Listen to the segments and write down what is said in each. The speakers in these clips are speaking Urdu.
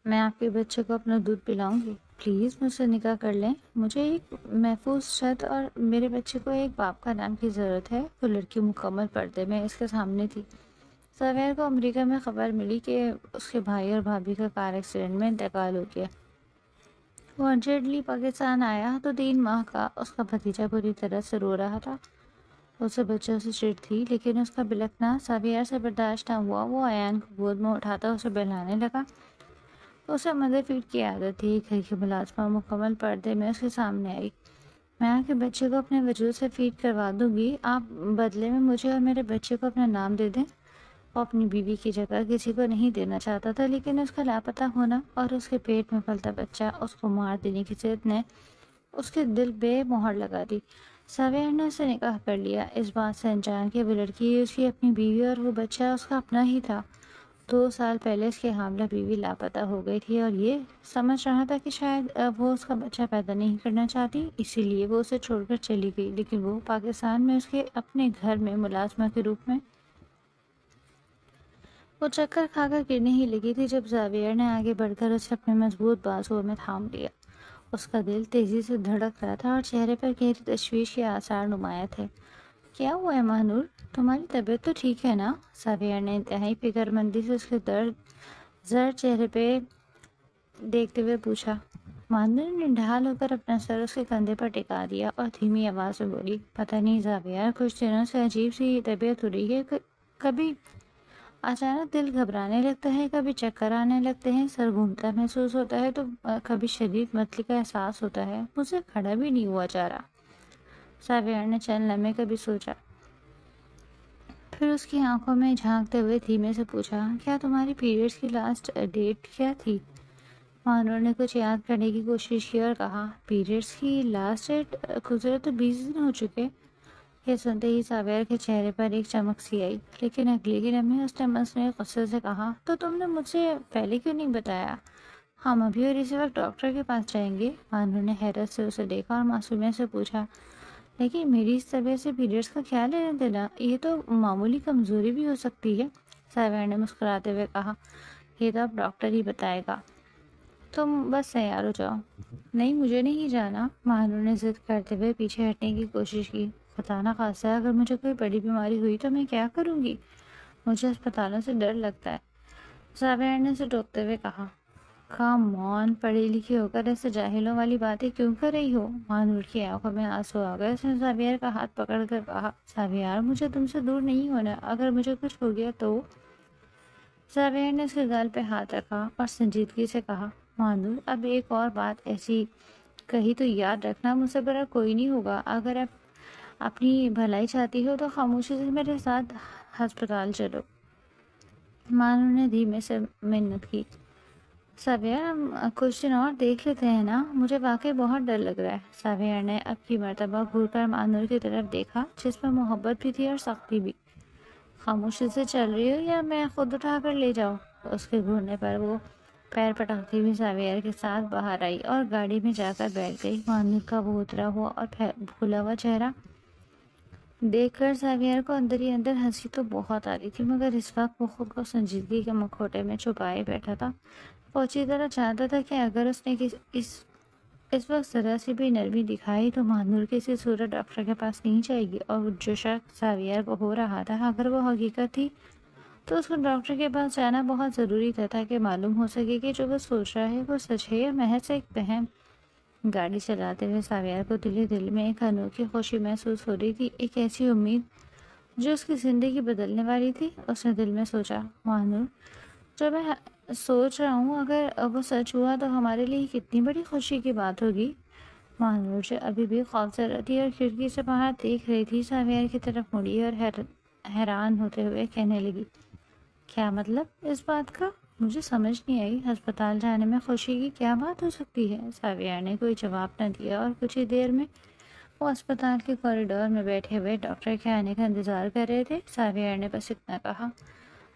میں آپ کے بچے کو اپنا دودھ پلاؤں گی، پلیز مجھ سے نکاح کر لیں۔ مجھے ایک محفوظ شد اور میرے بچے کو ایک باپ کا نام کی ضرورت ہے۔ وہ لڑکی مکمل پردے میں اس کے سامنے تھی۔ سویر کو امریکہ میں خبر ملی کہ اس کے بھائی اور بھابھی کا کار ایکسیڈنٹ میں انتقال ہو گیا۔ وہ ارجنٹلی پاکستان آیا تو 3 ماہ کا اس کا بھتیجا بری طرح سے رو رہا تھا۔ اسے بچوں سے چڑ تھی، لیکن اس کا بلکنا ساویر سے برداشت نہ ہوا۔ وہ ایان کو گود میں اٹھاتا اسے بہلانے لگا۔ اسے مدر فیڈ کی عادت تھی۔ گھر کی ملازمہ مکمل پردے میں اس کے سامنے آئی۔ میں آپ کے بچے کو اپنے وجود سے فیڈ کروا دوں گی، آپ بدلے میں مجھے اور میرے بچے کو اپنا نام دے دیں۔ وہ اپنی بیوی کی جگہ کسی کو نہیں دینا چاہتا تھا، لیکن اس کا لاپتہ ہونا اور اس کے پیٹ میں پلتا بچہ اس کو مار دینے کی ضد نے اس کے دل بے مہر لگا دی۔ سویر نے اسے نکاح کر لیا، اس بات سے انجان کہ وہ لڑکی اس کی اپنی بیوی اور وہ بچہ اس کا اپنا ہی تھا۔ 2 سال پہلے اس کی حاملہ بیوی لاپتہ ہو گئی تھی اور یہ سمجھ رہا تھا کہ شاید وہ اس کا بچہ پیدا نہیں کرنا چاہتی، اسی لیے وہ اسے چھوڑ کر چلی گئی، لیکن وہ پاکستان میں اس کے اپنے گھر میں ملازمہ کے روپ میں وہ چکر کھا کر گرنے ہی لگی تھی جب زاویہ نے آگے بڑھ کر اسے اپنے مضبوط بازوؤں میں تھام لیا۔ اس کا دل تیزی سے دھڑک رہا تھا اور چہرے پر گہری تشویش کے آثار نمایاں تھے۔ کیا ہوا ہے ماہنور؟ تمہاری طبیعت تو ٹھیک ہے نا؟ زاویہ نے انتہائی فکر مندی سے اس کے زرد چہرے پہ دیکھتے ہوئے پوچھا۔ ماہنور نے ڈھال ہو کر اپنا سر اس کے کندھے پر ٹکا دیا اور دھیمی آواز میں بولی، پتہ نہیں زاویہ، کچھ دنوں سے عجیب سی طبیعت ہو رہی ہے۔ کبھی اچانک دل گھبرانے لگتا ہے، کبھی چکر آنے لگتے ہیں، سر گھومتا محسوس ہوتا ہے تو کبھی شدید متلی کا احساس ہوتا ہے، مجھ سے کھڑا بھی نہیں ہوا جا رہا۔ زاویہ نے چند لمحے کبھی سوچا، پھر اس کی آنکھوں میں جھانکتے ہوئے دھیمے سے پوچھا، کیا تمہاری پیریڈز کی لاسٹ ڈیٹ کیا تھی؟ ماہنور نے کچھ یاد کرنے کی کوشش کی اور کہا، پیریڈز کی لاسٹ ڈیٹ گزرے تو 20 دن ہو چکے۔ یہ سنتے ہی زاویہ کے چہرے پر ایک چمک سی آئی، لیکن اگلے ہی لمحے اس نے مصنوعی غصے سے کہا، تو تم نے مجھ سے پہلے کیوں نہیں بتایا؟ ہم ابھی اور اسی وقت ڈاکٹر کے پاس جائیں گے۔ ماہنور نے حیرت سے اسے دیکھا اور معصومیت سے پوچھا، لیکن میری اس طبیعت سے پیریڈز کا خیال لینے دینا، یہ تو معمولی کمزوری بھی ہو سکتی ہے۔ زاویہ نے مسکراتے ہوئے کہا، یہ تو اب ڈاکٹر ہی بتائے گا، تم بس تیار ہو جاؤ۔ نہیں، مجھے نہیں جانا۔ ماہنور نے ضد کرتے ہوئے پیچھے ہٹنے کی کوشش کی۔ خدا نہ خواستہ اگر مجھے کوئی بڑی بیماری ہوئی تو میں کیا کروں گی؟ مجھے اسپتالوں سے ڈر لگتا ہے۔ زاویہ نے اسے ٹوکتے ہوئے کہا، کام آن، پڑھی لکھی ہو کر ایسے جاہلوں والی باتیں کیوں کر رہی ہو؟ ماہنور کی آنکھوں میں آنسو آ گئے۔ اس نے زاویہ کا ہاتھ پکڑ کر کہا، زاویہ، مجھے تم سے دور نہیں ہونا، اگر مجھے کچھ ہو گیا تو؟ زاویہ نے اس کے گال پہ ہاتھ رکھا اور سنجیدگی سے کہا، ماہنور، اب ایک اور بات ایسی کہی تو یاد رکھنا، مجھ سے برا کوئی نہیں ہوگا۔ اگر آپ اپنی بھلائی چاہتی ہو تو خاموشی سے میرے ساتھ ہسپتال چلو۔ ماہنور نے دھیمے سے منت کی، زاویہ، ہم کچھ دن اور دیکھ لیتے ہیں نا، مجھے واقعی بہت ڈر لگ رہا ہے۔ زاویہ نے اب کی مرتبہ گھور کر ماہنور کی طرف دیکھا، جس میں محبت بھی تھی اور سختی بھی۔ خاموشی سے چل رہی ہو یا میں خود اٹھا کر لے جاؤں؟ اس کے گھورنے پر وہ پیر پٹکتی ہوئی زاویہ کے ساتھ باہر آئی اور گاڑی میں جا کر بیٹھ گئی۔ ماہنور کا وہ اترا ہوا اور پھولا ہوا چہرہ دیکھ کر زاویہ کو اندر ہی اندر ہنسی تو بہت آ رہی تھی، مگر اس وقت وہ خود کو سنجیدگی کے مکھوٹے میں چھپائے بیٹھا تھا۔ وہ اچھی طرح جانتا تھا کہ اگر اس نے اس وقت ذرا سی بھی نرمی دکھائی تو ماہنور کسی صورت ڈاکٹر کے پاس نہیں جائے گی، اور جو شک زاویہ کو ہو رہا تھا اگر وہ حقیقت تھی تو اس کو ڈاکٹر کے پاس جانا بہت ضروری تھا، تاکہ معلوم ہو سکے کہ جو وہ سوچ رہا ہے وہ سچ ہے یا محض ایک وہم۔ گاڑی چلاتے ہوئے زاویہ کو دل ہی دل میں ایک انوکھی خوشی محسوس ہو رہی تھی، ایک ایسی امید جو اس کی زندگی بدلنے والی تھی۔ اس نے دل میں سوچا، ماہنور، جو میں سوچ رہا ہوں اگر وہ سچ ہوا تو ہمارے لیے کتنی بڑی خوشی کی بات ہوگی۔ ماہنور جو ابھی بھی خوفزدہ تھی اور کھڑکی سے باہر دیکھ رہی تھی، زاویہ کی طرف مڑی اور حیران ہوتے ہوئے کہنے لگی، کیا مطلب اس بات کا؟ مجھے سمجھ نہیں آئی، ہسپتال جانے میں خوشی کی کیا بات ہو سکتی ہے؟ زاویہ نے کوئی جواب نہ دیا اور کچھ ہی دیر میں وہ اسپتال کے کوریڈور میں بیٹھے ہوئے ڈاکٹر کے آنے کا انتظار کر رہے تھے۔ زاویہ نے بس اتنا کہا،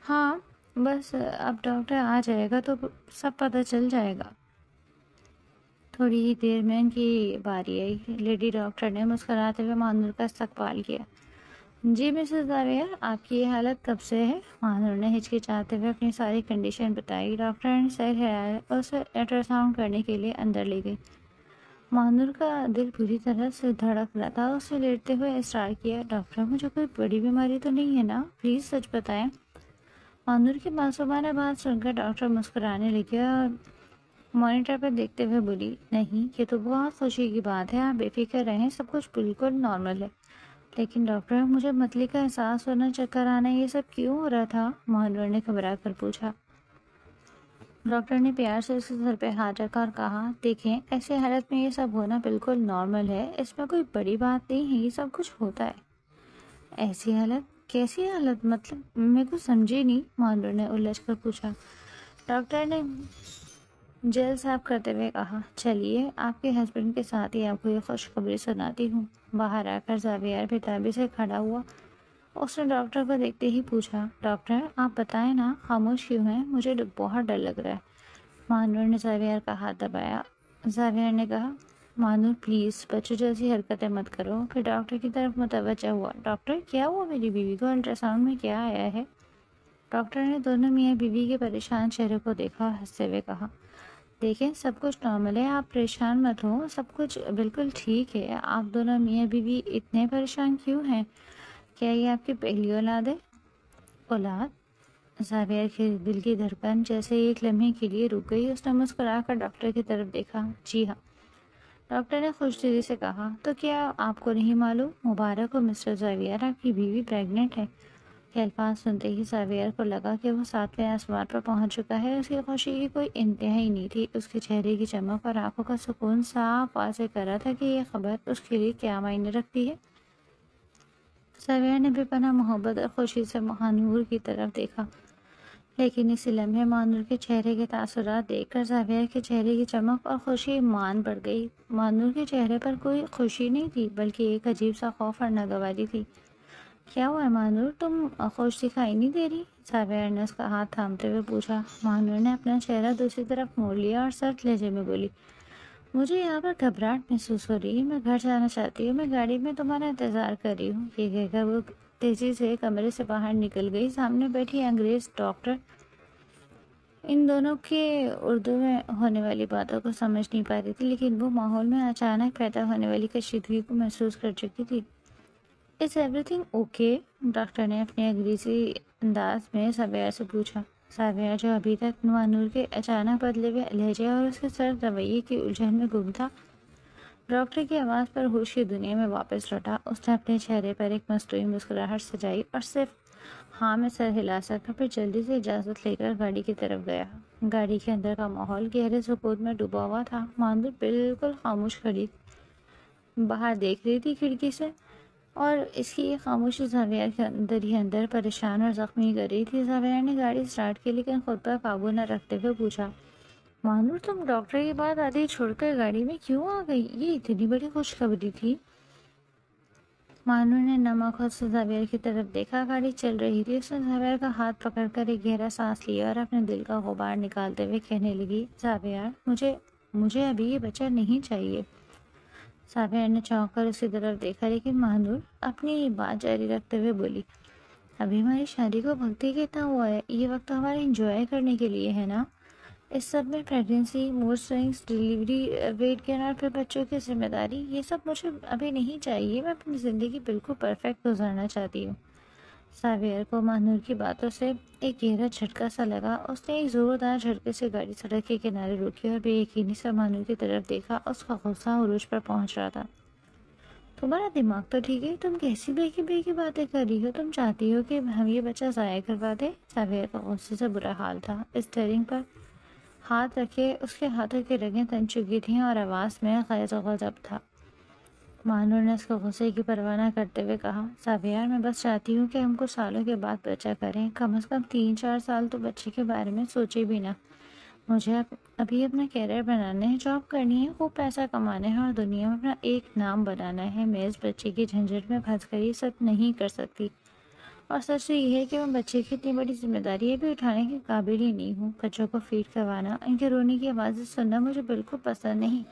ہاں بس اب ڈاکٹر آ جائے گا تو سب پتہ چل جائے گا۔ تھوڑی ہی دیر میں ان کی باری آئی۔ لیڈی ڈاکٹر نے مسکراتے ہوئے ماہنور کا استقبال کیا۔ جی مسز زاویہ، آپ کی یہ حالت کب سے ہے؟ ماہنور نے ہچکچاتے ہوئے اپنی ساری کنڈیشن بتائی۔ ڈاکٹر نے سر ہلایا اور اسے الٹرا ساؤنڈ کرنے کے لیے اندر لے گئی۔ ماہنور کا دل پوری طرح سے دھڑک رہا تھا۔ اسے لیٹتے ہوئے اصرار کیا، ڈاکٹر مجھے کوئی بڑی بیماری تو نہیں ہے نا؟ پلیز سچ بتائیں۔ ماہنور کی معصومانہ بات سن کر ڈاکٹر مسکرانے لگی اور مانیٹر پر دیکھتے ہوئے بولی، نہیں، یہ تو بہت خوشی کی بات ہے، آپ بے فکر رہیں، سب کچھ بالکل نارمل ہے۔ لیکن ڈاکٹر مجھے متلی کا احساس ہونا، چکر آنا، یہ سب کیوں ہو رہا تھا؟ ماہنور نے گھبرا کر پوچھا۔ ڈاکٹر نے پیار سے اس کے سر پہ ہاتھ رکھا اور کہا، دیکھیں ایسی حالت میں یہ سب ہونا بالکل نارمل ہے، اس میں کوئی بڑی بات نہیں ہے، یہ سب کچھ ہوتا ہے۔ ایسی حالت؟ کیسی حالت؟ مطلب میں کچھ سمجھی نہیں، ماہنور نے الجھ کر پوچھا۔ ڈاکٹر نے جیل صاف کرتے ہوئے کہا، چلیے آپ کے ہسبینڈ کے ساتھ ہی آپ کو یہ خوشخبری سناتی ہوں۔ باہر آ کر زاویہ بےتابی سے کھڑا ہوا۔ اس نے ڈاکٹر کو دیکھتے ہی پوچھا، ڈاکٹر آپ بتائیں نا، خاموش کیوں ہیں؟ مجھے بہت ڈر لگ رہا ہے۔ ماہنور نے زاویہ کا ہاتھ دبایا۔ زاویہ نے کہا، ماہنور پلیز بچوں جیسی حرکتیں مت کرو۔ پھر ڈاکٹر کی طرف متوجہ ہوا، ڈاکٹر کیا ہوا میری بیوی کو؟ الٹرا ساؤنڈ میں کیا آیا ہے؟ ڈاکٹر نے دونوں میاں بیوی کے پریشان چہرے کو دیکھا اور ہنستے ہوئے کہا، دیکھیں سب کچھ نارمل ہے، آپ پریشان مت ہو، سب کچھ بالکل ٹھیک ہے۔ آپ دونوں میاں بیوی اتنے پریشان کیوں ہیں؟ کیا یہ آپ کی پہلی اولاد ہے؟ اولاد؟ زاویہ کے دل کی دھڑکن جیسے ایک لمحے کے لیے رک گئی۔ اس نے مسکرا کر ڈاکٹر کی طرف دیکھا۔ جی ہاں، ڈاکٹر نے خوش دلی سے کہا، تو کیا آپ کو نہیں معلوم؟ مبارک ہو مسٹر زاویہ، آپ کی بیوی پریگننٹ ہے۔ یہ الفاظ سنتے ہی زاویہ کو لگا کہ وہ ساتویں آسمان پر پہنچ چکا ہے۔ اس کی خوشی کی کوئی انتہا ہی نہیں تھی۔ اس کے چہرے کی چمک اور آنکھوں کا سکون صاف واضح کر رہا تھا کہ یہ خبر اس کے لیے کیا معنی رکھتی ہے۔ زاویہ نے بے پناہ محبت اور خوشی سے ماہنور کی طرف دیکھا، لیکن اسی لمحے ماہنور کے چہرے کے تاثرات دیکھ کر زاویہ کے چہرے کی چمک اور خوشی مان بڑھ گئی۔ ماہنور کے چہرے پر کوئی خوشی نہیں تھی، بلکہ ایک عجیب سا خوف اور ناگواری تھی۔ کیا ہوا ہے ماہنور، تم خوش دکھائی نہیں دے رہی؟ زاویہ نے اس کا ہاتھ تھامتے ہوئے پوچھا۔ ماہنور نے اپنا چہرہ دوسری طرف موڑ لیا اور سخت لہجے میں بولی، مجھے یہاں پر گھبراہٹ محسوس ہو رہی ہے، میں گھر جانا چاہتی ہوں، میں گاڑی میں تمہارا انتظار کر رہی ہوں۔ یہ کہہ کر وہ تیزی سے کمرے سے باہر نکل گئی۔ سامنے بیٹھی انگریز ڈاکٹر ان دونوں کے اردو میں ہونے والی باتوں کو سمجھ نہیں پا رہی تھی، لیکن وہ ماحول میں اچانک پیدا ہونے والی کشیدگی کو محسوس کر چکی تھی۔ Is every thing okay? Doctor نے اپنے انگریزی انداز میں زاویہ سے پوچھا۔ زاویہ جو ابھی تک ماہنور کے اچانک بدلے ہوئے لہجے اور اس کے سرد رویے کی الجھن میں گم تھا، ڈاکٹر کی آواز پر ہوش کی دنیا میں واپس لوٹا۔ اس نے اپنے چہرے پر ایک مصنوعی مسکراہٹ سجائی اور صرف ہاں میں سر ہلا سکا، پھر جلدی سے اجازت لے کر گاڑی کی طرف گیا۔ گاڑی کے اندر کا ماحول گہرے سکوت میں ڈوبا ہوا تھا۔ ماہنور بالکل خاموش کھڑی باہر دیکھ رہی تھی کھڑکی سے، اور اس کی یہ خاموشی زاویہ کے اندر ہی اندر پریشان اور زخمی کر رہی تھی۔ زاویہ نے گاڑی سٹارٹ کی، لیکن خود پر قابو نہ رکھتے ہوئے پوچھا، ماہنور تم ڈاکٹر کی بات آدھی چھوڑ کر گاڑی میں کیوں آ گئی؟ یہ اتنی بڑی خوشخبری تھی۔ ماہنور نے نم آنکھوں سے زاویہ کی طرف دیکھا۔ گاڑی چل رہی تھی۔ اس نے زاویہ کا ہاتھ پکڑ کر ایک گہرا سانس لیا اور اپنے دل کا غبار نکالتے ہوئے کہنے لگی، زاویہ مجھے ابھی یہ بچہ نہیں چاہیے۔ زاویہ نے چونک کر اس کی طرف دیکھا، لیکن ماہنور اپنی بات جاری رکھتے ہوئے بولی، ابھی ہماری شادی کو وقت ہی کتنا ہوا ہے، یہ وقت ہمارے انجوائے کرنے کے لیے ہے نا۔ اس سب میں pregnancy, mood swings, delivery, weight gain اور پھر بچوں کی ذمہ داری، یہ سب مجھے ابھی نہیں چاہیے۔ میں اپنی زندگی بالکل پرفیکٹ گزارنا چاہتی ہوں۔ زاویہ کو ماہنور کی باتوں سے ایک گہرا جھٹکا سا لگا۔ اس نے ایک زوردار جھٹکے سے گاڑی سڑک کے کنارے روکی اور بے یقینی سے ماہنور کی طرف دیکھا۔ اس کا غصہ عروج پر پہنچ رہا تھا۔ تمہارا دماغ تو ٹھیک ہے؟ تم کیسی بے کی باتیں کر رہی ہو؟ تم چاہتی ہو کہ ہم یہ بچہ ضائع کروا دیں؟ زاویہ کا غصے سے برا حال تھا۔ اسٹیئرنگ پر ہاتھ رکھے اس کے ہاتھوں کی رگیں تن چکی تھیں اور آواز میں غیظ و غضب تھا۔ ماہنور نے اس کو غصے کی پرواہ نہ کرتے ہوئے کہا، زاویہ میں بس چاہتی ہوں کہ ہم کچھ سالوں کے بعد بچہ کریں، کم از کم 3-4 سال تو بچے کے بارے میں سوچے بھی نہ۔ مجھے ابھی اپنا کیریئر بنانا ہے، جاب کرنی ہے، خوب پیسہ کمانا ہے اور دنیا میں اپنا ایک نام بنانا ہے۔ میں اس بچے کی جھنجھٹ میں پھنس کر یہ سب نہیں کر سکتی، اور سچ تو یہ ہے کہ میں بچے کی اتنی بڑی ذمہ داری بھی اٹھانے کے قابل ہی نہیں ہوں۔ بچوں کو فیڈ کروانا، ان کے رونے کی آوازیں سننا مجھے بالکل پسند نہیں۔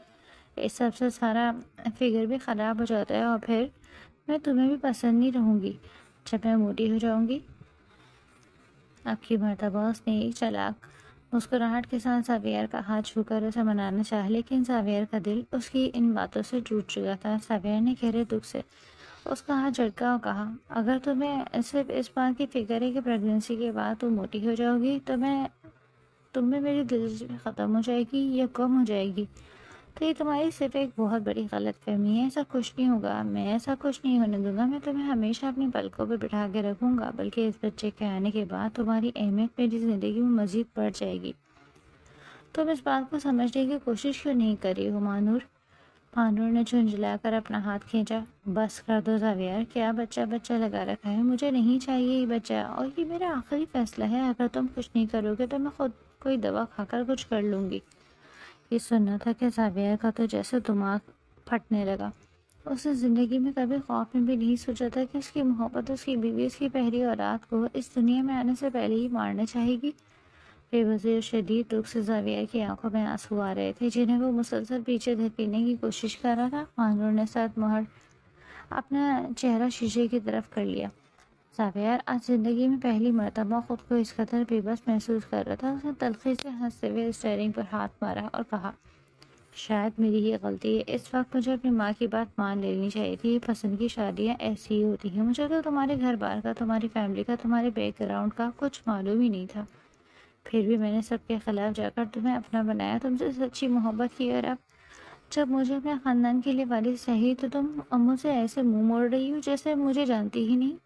اس سب سے سارا فگر بھی خراب ہو جاتا ہے، اور پھر میں تمہیں بھی پسند نہیں رہوں گی جب میں موٹی ہو جاؤں گی۔ اب کی مرتبہ اس نے ایک چلاک مسکراہٹ کے ساتھ زاویئر کا ہاتھ چھو کر اسے منانا چاہا، لیکن زاویئر کا دل اس کی ان باتوں سے ٹوٹ چکا تھا۔ زاویئر نے گہرے دکھ سے اس کا ہاتھ جھٹکا اور کہا، اگر تمہیں صرف اس بات کی فکر ہے کہ پریگننسی کے بعد تم موٹی ہو جاؤ گی تو تم میں میری دلچسپی ختم ہو جائے گی یا کم ہو جائے گی، تو یہ تمہاری صرف ایک بہت بڑی غلط فہمی ہے۔ ایسا کچھ نہیں ہوگا، میں ایسا کچھ نہیں ہونے دوں گا، میں تمہیں ہمیشہ اپنی پلکوں پہ بٹھا کے رکھوں گا، بلکہ اس بچے کے آنے کے بعد تمہاری اہمیت میری زندگی میں مزید بڑھ جائے گی۔ تم اس بات کو سمجھنے کی کوشش کیوں نہیں کر رہی ہو مانور؟ مانور نے جھنجھلا کر اپنا ہاتھ کھینچا۔ بس کر دو زاویئر، کیا بچہ بچہ لگا رکھا ہے؟ مجھے نہیں چاہیے یہ بچہ، اور یہ میرا آخری فیصلہ ہے۔ اگر تم کچھ نہیں کرو گے تو میں خود کوئی دوا کھا کر کچھ کر لوں گی۔ یہ سننا تھا کہ زاویئر کا تو جیسے دماغ پھٹنے لگا۔ اس نے زندگی میں کبھی خواب میں بھی نہیں سوچا تھا کہ اس کی محبت، اس کی بیوی، اس کی پہلی اولاد کو اس دنیا میں آنے سے پہلے ہی مارنا چاہے گی۔ بے وجہ اور شدید دکھ سے زاویئر کی آنکھوں میں آنسو آ رہے تھے، جنہیں وہ مسلسل پیچھے دھکیلنے کی کوشش کر رہا تھا۔ مانور نے ساتھ مہر اپنا چہرہ شیشے کی طرف کر لیا۔ زاویئر آج زندگی میں پہلی مرتبہ خود کو اس قدر بے بس محسوس کر رہا تھا۔ اس نے تلخی سے ہنستے ہوئے اسٹیئرنگ پر ہاتھ مارا اور کہا، شاید میری ہی غلطی ہے، اس وقت مجھے اپنی ماں کی بات مان لینی چاہیے تھی۔ یہ پسند کی شادیاں ایسی ہی ہوتی ہیں۔ مجھے تو تمہارے گھر بار کا، تمہاری فیملی کا، تمہارے بیک گراؤنڈ کا کچھ معلوم ہی نہیں تھا، پھر بھی میں نے سب کے خلاف جا کر تمہیں اپنا بنایا، تم سے سچی محبت کی، اور اب جب مجھے اپنے خاندان کے لیے والد چاہیے تو تم مجھ سے ایسے منہ موڑ رہی ہو جیسے مجھے جانتی ہی نہیں۔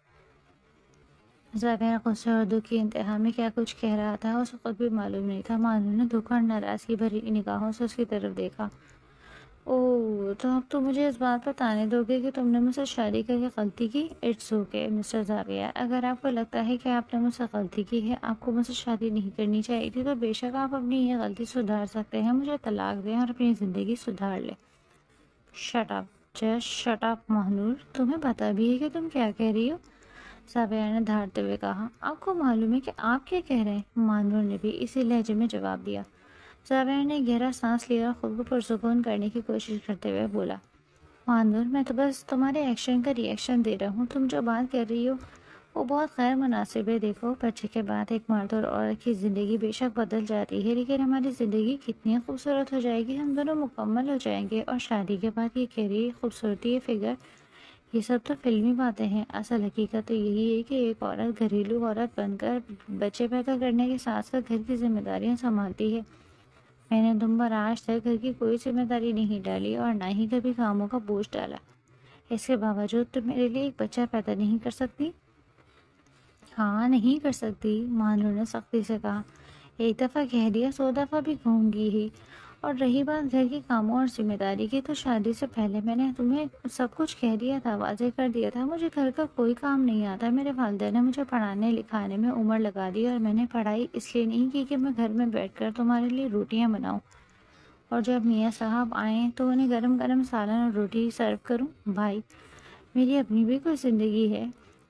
زاویئر غصے اور دکھ کی انتہا میں کیا کچھ کہہ رہا تھا اسے خود بھی معلوم نہیں تھا۔ مانو نے دکھ اور ناراضگی بھری نگاہوں سے اس کی طرف دیکھا۔ اوہ، تو اب تم مجھے اس بات پر طعنے دو گے کہ تم نے مجھ سے شادی کر کے غلطی کی؟ اٹس اوکے مسٹر زاویئر، اگر آپ کو لگتا ہے کہ آپ نے مجھ سے غلطی کی ہے، آپ کو مجھ سے شادی نہیں کرنی چاہیے تھی، تو بے شک آپ اپنی یہ غلطی سدھار سکتے ہیں، مجھے طلاق دیں اور اپنی زندگی سدھار لیں۔ Shut up, just shut up Mehnoor, تمہیں پتا بھی ہے کہ تم کیا کہہ رہی ہو؟ زاویئر نے دھاڑتے ہوئے کہا۔ آپ کو معلوم ہے کہ آپ کیا کہہ رہے ہیں؟ مانور نے بھی اسی لہجے میں جواب دیا۔ زاویئر نے گہرا سانس لیا اور خود کو پرسکون کرنے کی کوشش کرتے ہوئے بولا، مانور، میں تو بس تمہارے ایکشن کا ری ایکشن دے رہا ہوں، تم جو بات کر رہی ہو وہ بہت غیر مناسب ہے۔ دیکھو، بچے کے بعد ایک مرد اور عورت کی زندگی بے شک بدل جاتی ہے، لیکن ہماری زندگی کتنی خوبصورت ہو جائے گی، ہم دونوں مکمل ہو جائیں گے، اور شادی کے بعد یہ کیریئر، خوبصورتی، یہ فگر، یہ سب تو فلمی باتیں ہیں۔ اصل حقیقت تو یہی ہے کہ ایک عورت گھریلو عورت بن کر بچے پیدا کرنے کے ساتھ ساتھ گھر کی ذمہ داریاں سنبھالتی ہے۔ میں نے تم پر آج تک گھر کی کوئی ذمہ داری نہیں ڈالی اور نہ ہی کبھی کاموں کا بوجھ ڈالا، اس کے باوجود تم میرے لیے ایک بچہ پیدا نہیں کر سکتی؟ ہاں، نہیں کر سکتی، مانو نے سختی سے کہا۔ ایک دفعہ کہہ دیا، 100 دفعہ بھی کہوں گی ہی۔ اور رہی بات گھر کے کاموں اور ذمہ داری کی، تو شادی سے پہلے میں نے تمہیں سب کچھ کہہ دیا تھا، واضح کر دیا تھا، مجھے گھر کا کوئی کام نہیں آتا۔ میرے والدین نے مجھے پڑھانے لکھانے میں عمر لگا دی، اور میں نے پڑھائی اس لیے نہیں کی کہ میں گھر میں بیٹھ کر تمہارے لیے روٹیاں بناؤں، اور جب میاں صاحب آئیں تو انہیں گرم گرم سالن اور روٹی سرو کروں۔ بھائی، میری اپنی بھی کوئی زندگی ہے،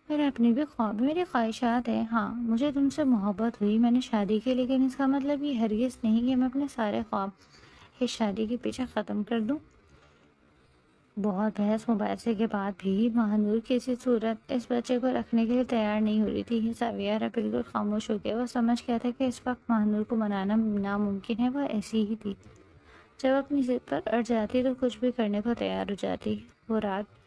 میرے اپنے بھی خواب، میری خواہشات ہیں۔ ہاں، مجھے تم سے محبت ہوئی، میں نے شادی کی، لیکن اس کا مطلب یہ ہرگز نہیں کہ میں اپنے سارے خواب اس شادی کے پیچھے ختم کر دوں۔ بہت بحث مباحثے کے بعد بھی مہنور کسی صورت اس بچے کو رکھنے کے لیے تیار نہیں ہو رہی تھی۔ زاویئر بالکل خاموش ہو گیا۔ وہ سمجھ گیا تھا کہ اس وقت مہنور کو منانا ناممکن ہے۔ وہ ایسی ہی تھی، جب اپنی ضد پر اڑ جاتی تو کچھ بھی کرنے کو تیار ہو جاتی۔ وہ رات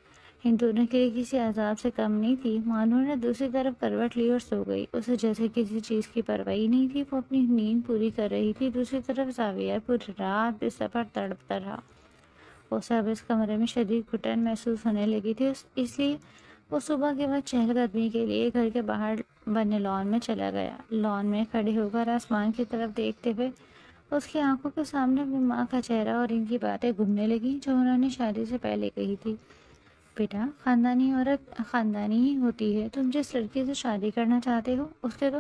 ان دونوں کے لیے کسی عذاب سے کم نہیں تھی۔ مانور نے دوسری طرف کروٹ لی اور سو گئی، اسے جیسے کسی چیز کی پرواہ ہی نہیں تھی۔ وہ اپنی نیند پوری کر رہی تھی۔ دوسری طرف زاویئر پوری رات بستر پر تڑپتا رہا۔ اسے اب اس کمرے میں شدید گھٹن محسوس ہونے لگی تھی، اس لیے وہ صبح کے وقت چہل قدمی کے لیے گھر کے باہر بنے لان میں چلا گیا۔ لان میں کھڑے ہو کر آسمان کی طرف دیکھتے ہوئے اس کی آنکھوں کے سامنے اپنی ماں کا چہرہ اور ان کی باتیں گھومنے لگیں جو انہوں نے شادی سے پہلے کہی تھی۔ بیٹا، خاندانی عورت خاندانی ہی ہوتی ہے، تم جس لڑکی سے شادی کرنا چاہتے ہو اس کے تو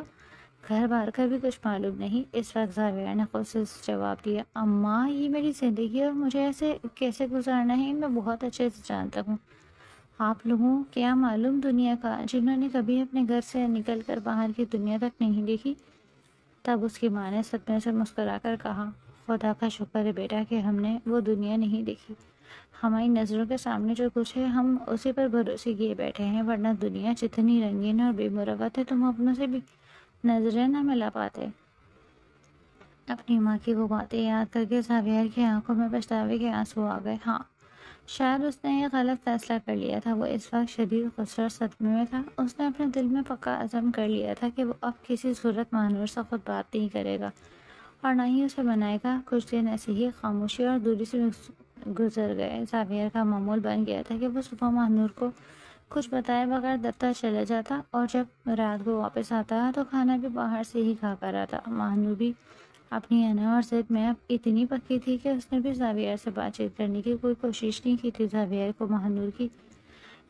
گھر بار کا بھی کچھ معلوم نہیں۔ اس وقت زاویہ نے خود سے جواب دیا، اماں، یہ میری زندگی ہے اور مجھے ایسے کیسے گزارنا ہے میں بہت اچھے سے جانتا ہوں۔ آپ لوگوں کیا معلوم دنیا کا، جنہوں نے کبھی اپنے گھر سے نکل کر باہر کی دنیا تک نہیں دیکھی۔ تب اس کی ماں نے صدمے سے مسکرا کر کہا، خدا کا شکر ہے بیٹا کہ ہم نے وہ دنیا نہیں دیکھی۔ ہماری نظروں کے سامنے جو کچھ ہے ہم اسی پر بھروسے کیے بیٹھے ہیں، ورنہ دنیا جتنی رنگین اور بے مروت ہے تم اپنوں سے بھی نظریں نہ ملا پاتے۔ اپنی ماں کی وہ باتیں یاد کر کے زاویہ کی آنکھوں میں پچھتاوے کے آنسو آ گئے۔ ہاں، شاید اس نے ایک غلط فیصلہ کر لیا تھا۔ وہ اس وقت شدید غصے اور صدمے میں تھا۔ اس نے اپنے دل میں پکا عزم کر لیا تھا کہ وہ اب کسی صورت مہنور سے خود بات نہیں کرے گا اور نہ ہی اسے منائے گا۔ کچھ دن ایسے ہی خاموشی اور دوری سے گزر گئے۔ زاویہ کا معمول بن گیا تھا کہ وہ صبح مہنور کو کچھ بتائے بغیر دفتر چلے جاتا اور جب رات کو واپس آتا تو کھانا بھی باہر سے ہی کھا کر آتا۔ مہنور بھی اپنی انا اور ضد میں اب اتنی پکی تھی کہ اس نے بھی زاویہ سے بات چیت کرنے کی کوئی کوشش نہیں کی تھی۔ زاویہ کو مہنور کی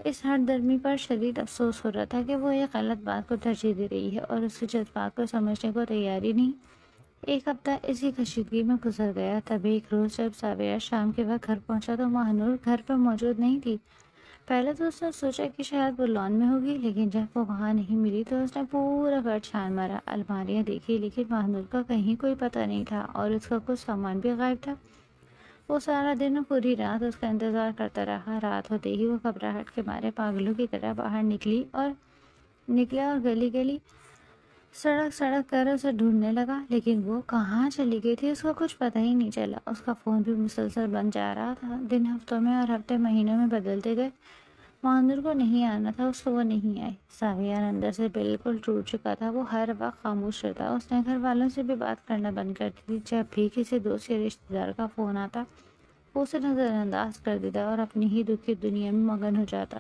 اس ہٹ درمی پر شدید افسوس ہو رہا تھا کہ وہ ایک غلط بات کو ترجیح دے رہی ہے اور اس کے جذبات کو سمجھنے کو تیار ہی نہیں۔ ایک ہفتہ اسی کشیدگی میں گزر گیا۔ تب ایک روز جب زاویہ شام کے وقت گھر پہنچا تو مہنور گھر پر موجود نہیں تھی۔ پہلے تو اس نے سوچا کہ شاید وہ لان میں ہوگی، لیکن جب وہ وہاں نہیں ملی تو اس نے پورا گھر چھان مارا، الماریاں دیکھی، لیکن مہنور کا کہیں کوئی پتہ نہیں تھا اور اس کا کچھ سامان بھی غائب تھا۔ وہ سارا دن اور پوری رات اس کا انتظار کرتا رہا۔ رات ہوتے ہی وہ گھبراہٹ کے مارے پاگلوں کی طرح باہر نکلا اور گلی گلی سڑک سڑک کر اسے ڈھونڈنے لگا، لیکن وہ کہاں چلی گئی تھی اس کو کچھ پتہ ہی نہیں چلا۔ اس کا فون بھی مسلسل بند جا رہا تھا۔ دن ہفتوں میں اور ہفتے مہینوں میں بدلتے گئے۔ مہنور کو نہیں آنا تھا، اس کو وہ نہیں آئی۔ زاویہ اندر سے بالکل ٹوٹ چکا تھا۔ وہ ہر وقت خاموش رہتا۔ اس نے گھر والوں سے بھی بات کرنا بند کر دی تھی۔ جب بھی کسی دوست یا رشتہ دار کا فون آتا وہ اسے نظر انداز کر دیتا اور اپنی ہی دکھ کی دنیا میں مگن ہو جاتا۔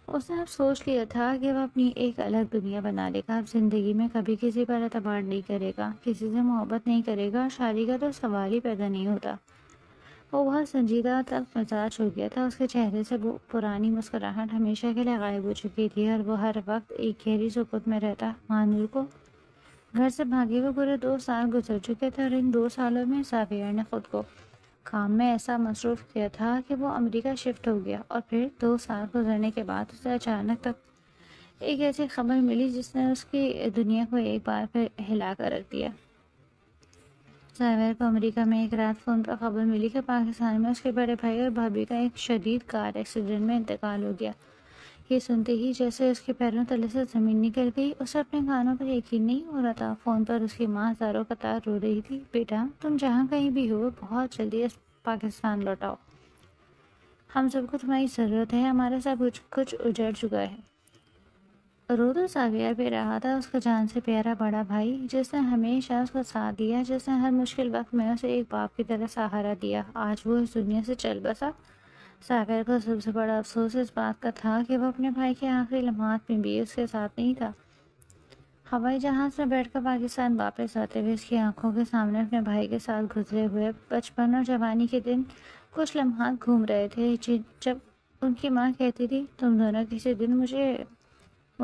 اس نے اب سوچ لیا تھا کہ وہ اپنی ایک الگ دنیا بنا لے گا۔ اب زندگی میں کبھی کسی پر اعتبار نہیں کرے گا، کسی سے محبت نہیں کرے گا اور شادی کا تو سوال ہی پیدا نہیں ہوتا۔ وہ بہت سنجیدہ تلخ مزاج ہو گیا تھا۔ اس کے چہرے سے وہ پرانی مسکراہٹ ہمیشہ کے لیے غائب ہو چکی تھی اور وہ ہر وقت ایک گہری سکوت میں رہتا۔ مہنور کو گھر سے بھاگے ہوئے پورے 2 سال گزر چکے تھے اور ان 2 سالوں میں زاویہ نے خود کو کام میں ایسا مصروف کیا تھا کہ وہ امریکہ شفٹ ہو گیا، اور پھر 2 سال گزرنے کے بعد اسے اچانک تک ایک ایسی خبر ملی جس نے اس کی دنیا کو ایک بار پھر ہلا کر رکھ دیا۔ زاویہ کو امریکہ میں ایک رات فون پر خبر ملی کہ پاکستان میں اس کے بڑے بھائی اور بھابھی کا ایک شدید کار ایکسیڈنٹ میں انتقال ہو گیا۔ یہ سنتے ہی جیسے اس کے پیروں تلے سے زمین نکل گئی۔ اسے اپنے کانوں پر یقین نہیں ہو رہا تھا۔ فون پر اس کی ماں ہزاروں قطار رو رہی تھی، بیٹا تم جہاں کہیں بھی ہو بہت جلدی پاکستان لوٹاؤ، ہم سب کو تمہاری ضرورت ہے، ہمارے سب کچھ اجڑ چکا ہے۔ رو تو زاویہ بھی رہا تھا، اس کا جان سے پیارا بڑا بھائی جس نے ہمیشہ اس کا ساتھ دیا، جس نے ہر مشکل وقت میں اسے ایک باپ کی طرح سہارا دیا، آج وہ اس دنیا سے چل بسا۔ زاویہ کو سب سے بڑا افسوس اس بات کا تھا کہ وہ اپنے بھائی کے آخری لمحات میں بھی اس کے ساتھ نہیں تھا۔ ہوائی جہاز میں بیٹھ کر پاکستان واپس آتے ہوئے اس کی آنکھوں کے سامنے اپنے بھائی کے ساتھ گزرے ہوئے بچپن اور جوانی کے دن کچھ لمحات گھوم رہے تھے، جب ان کی ماں کہتی تھی تم دونوں کسی دن مجھ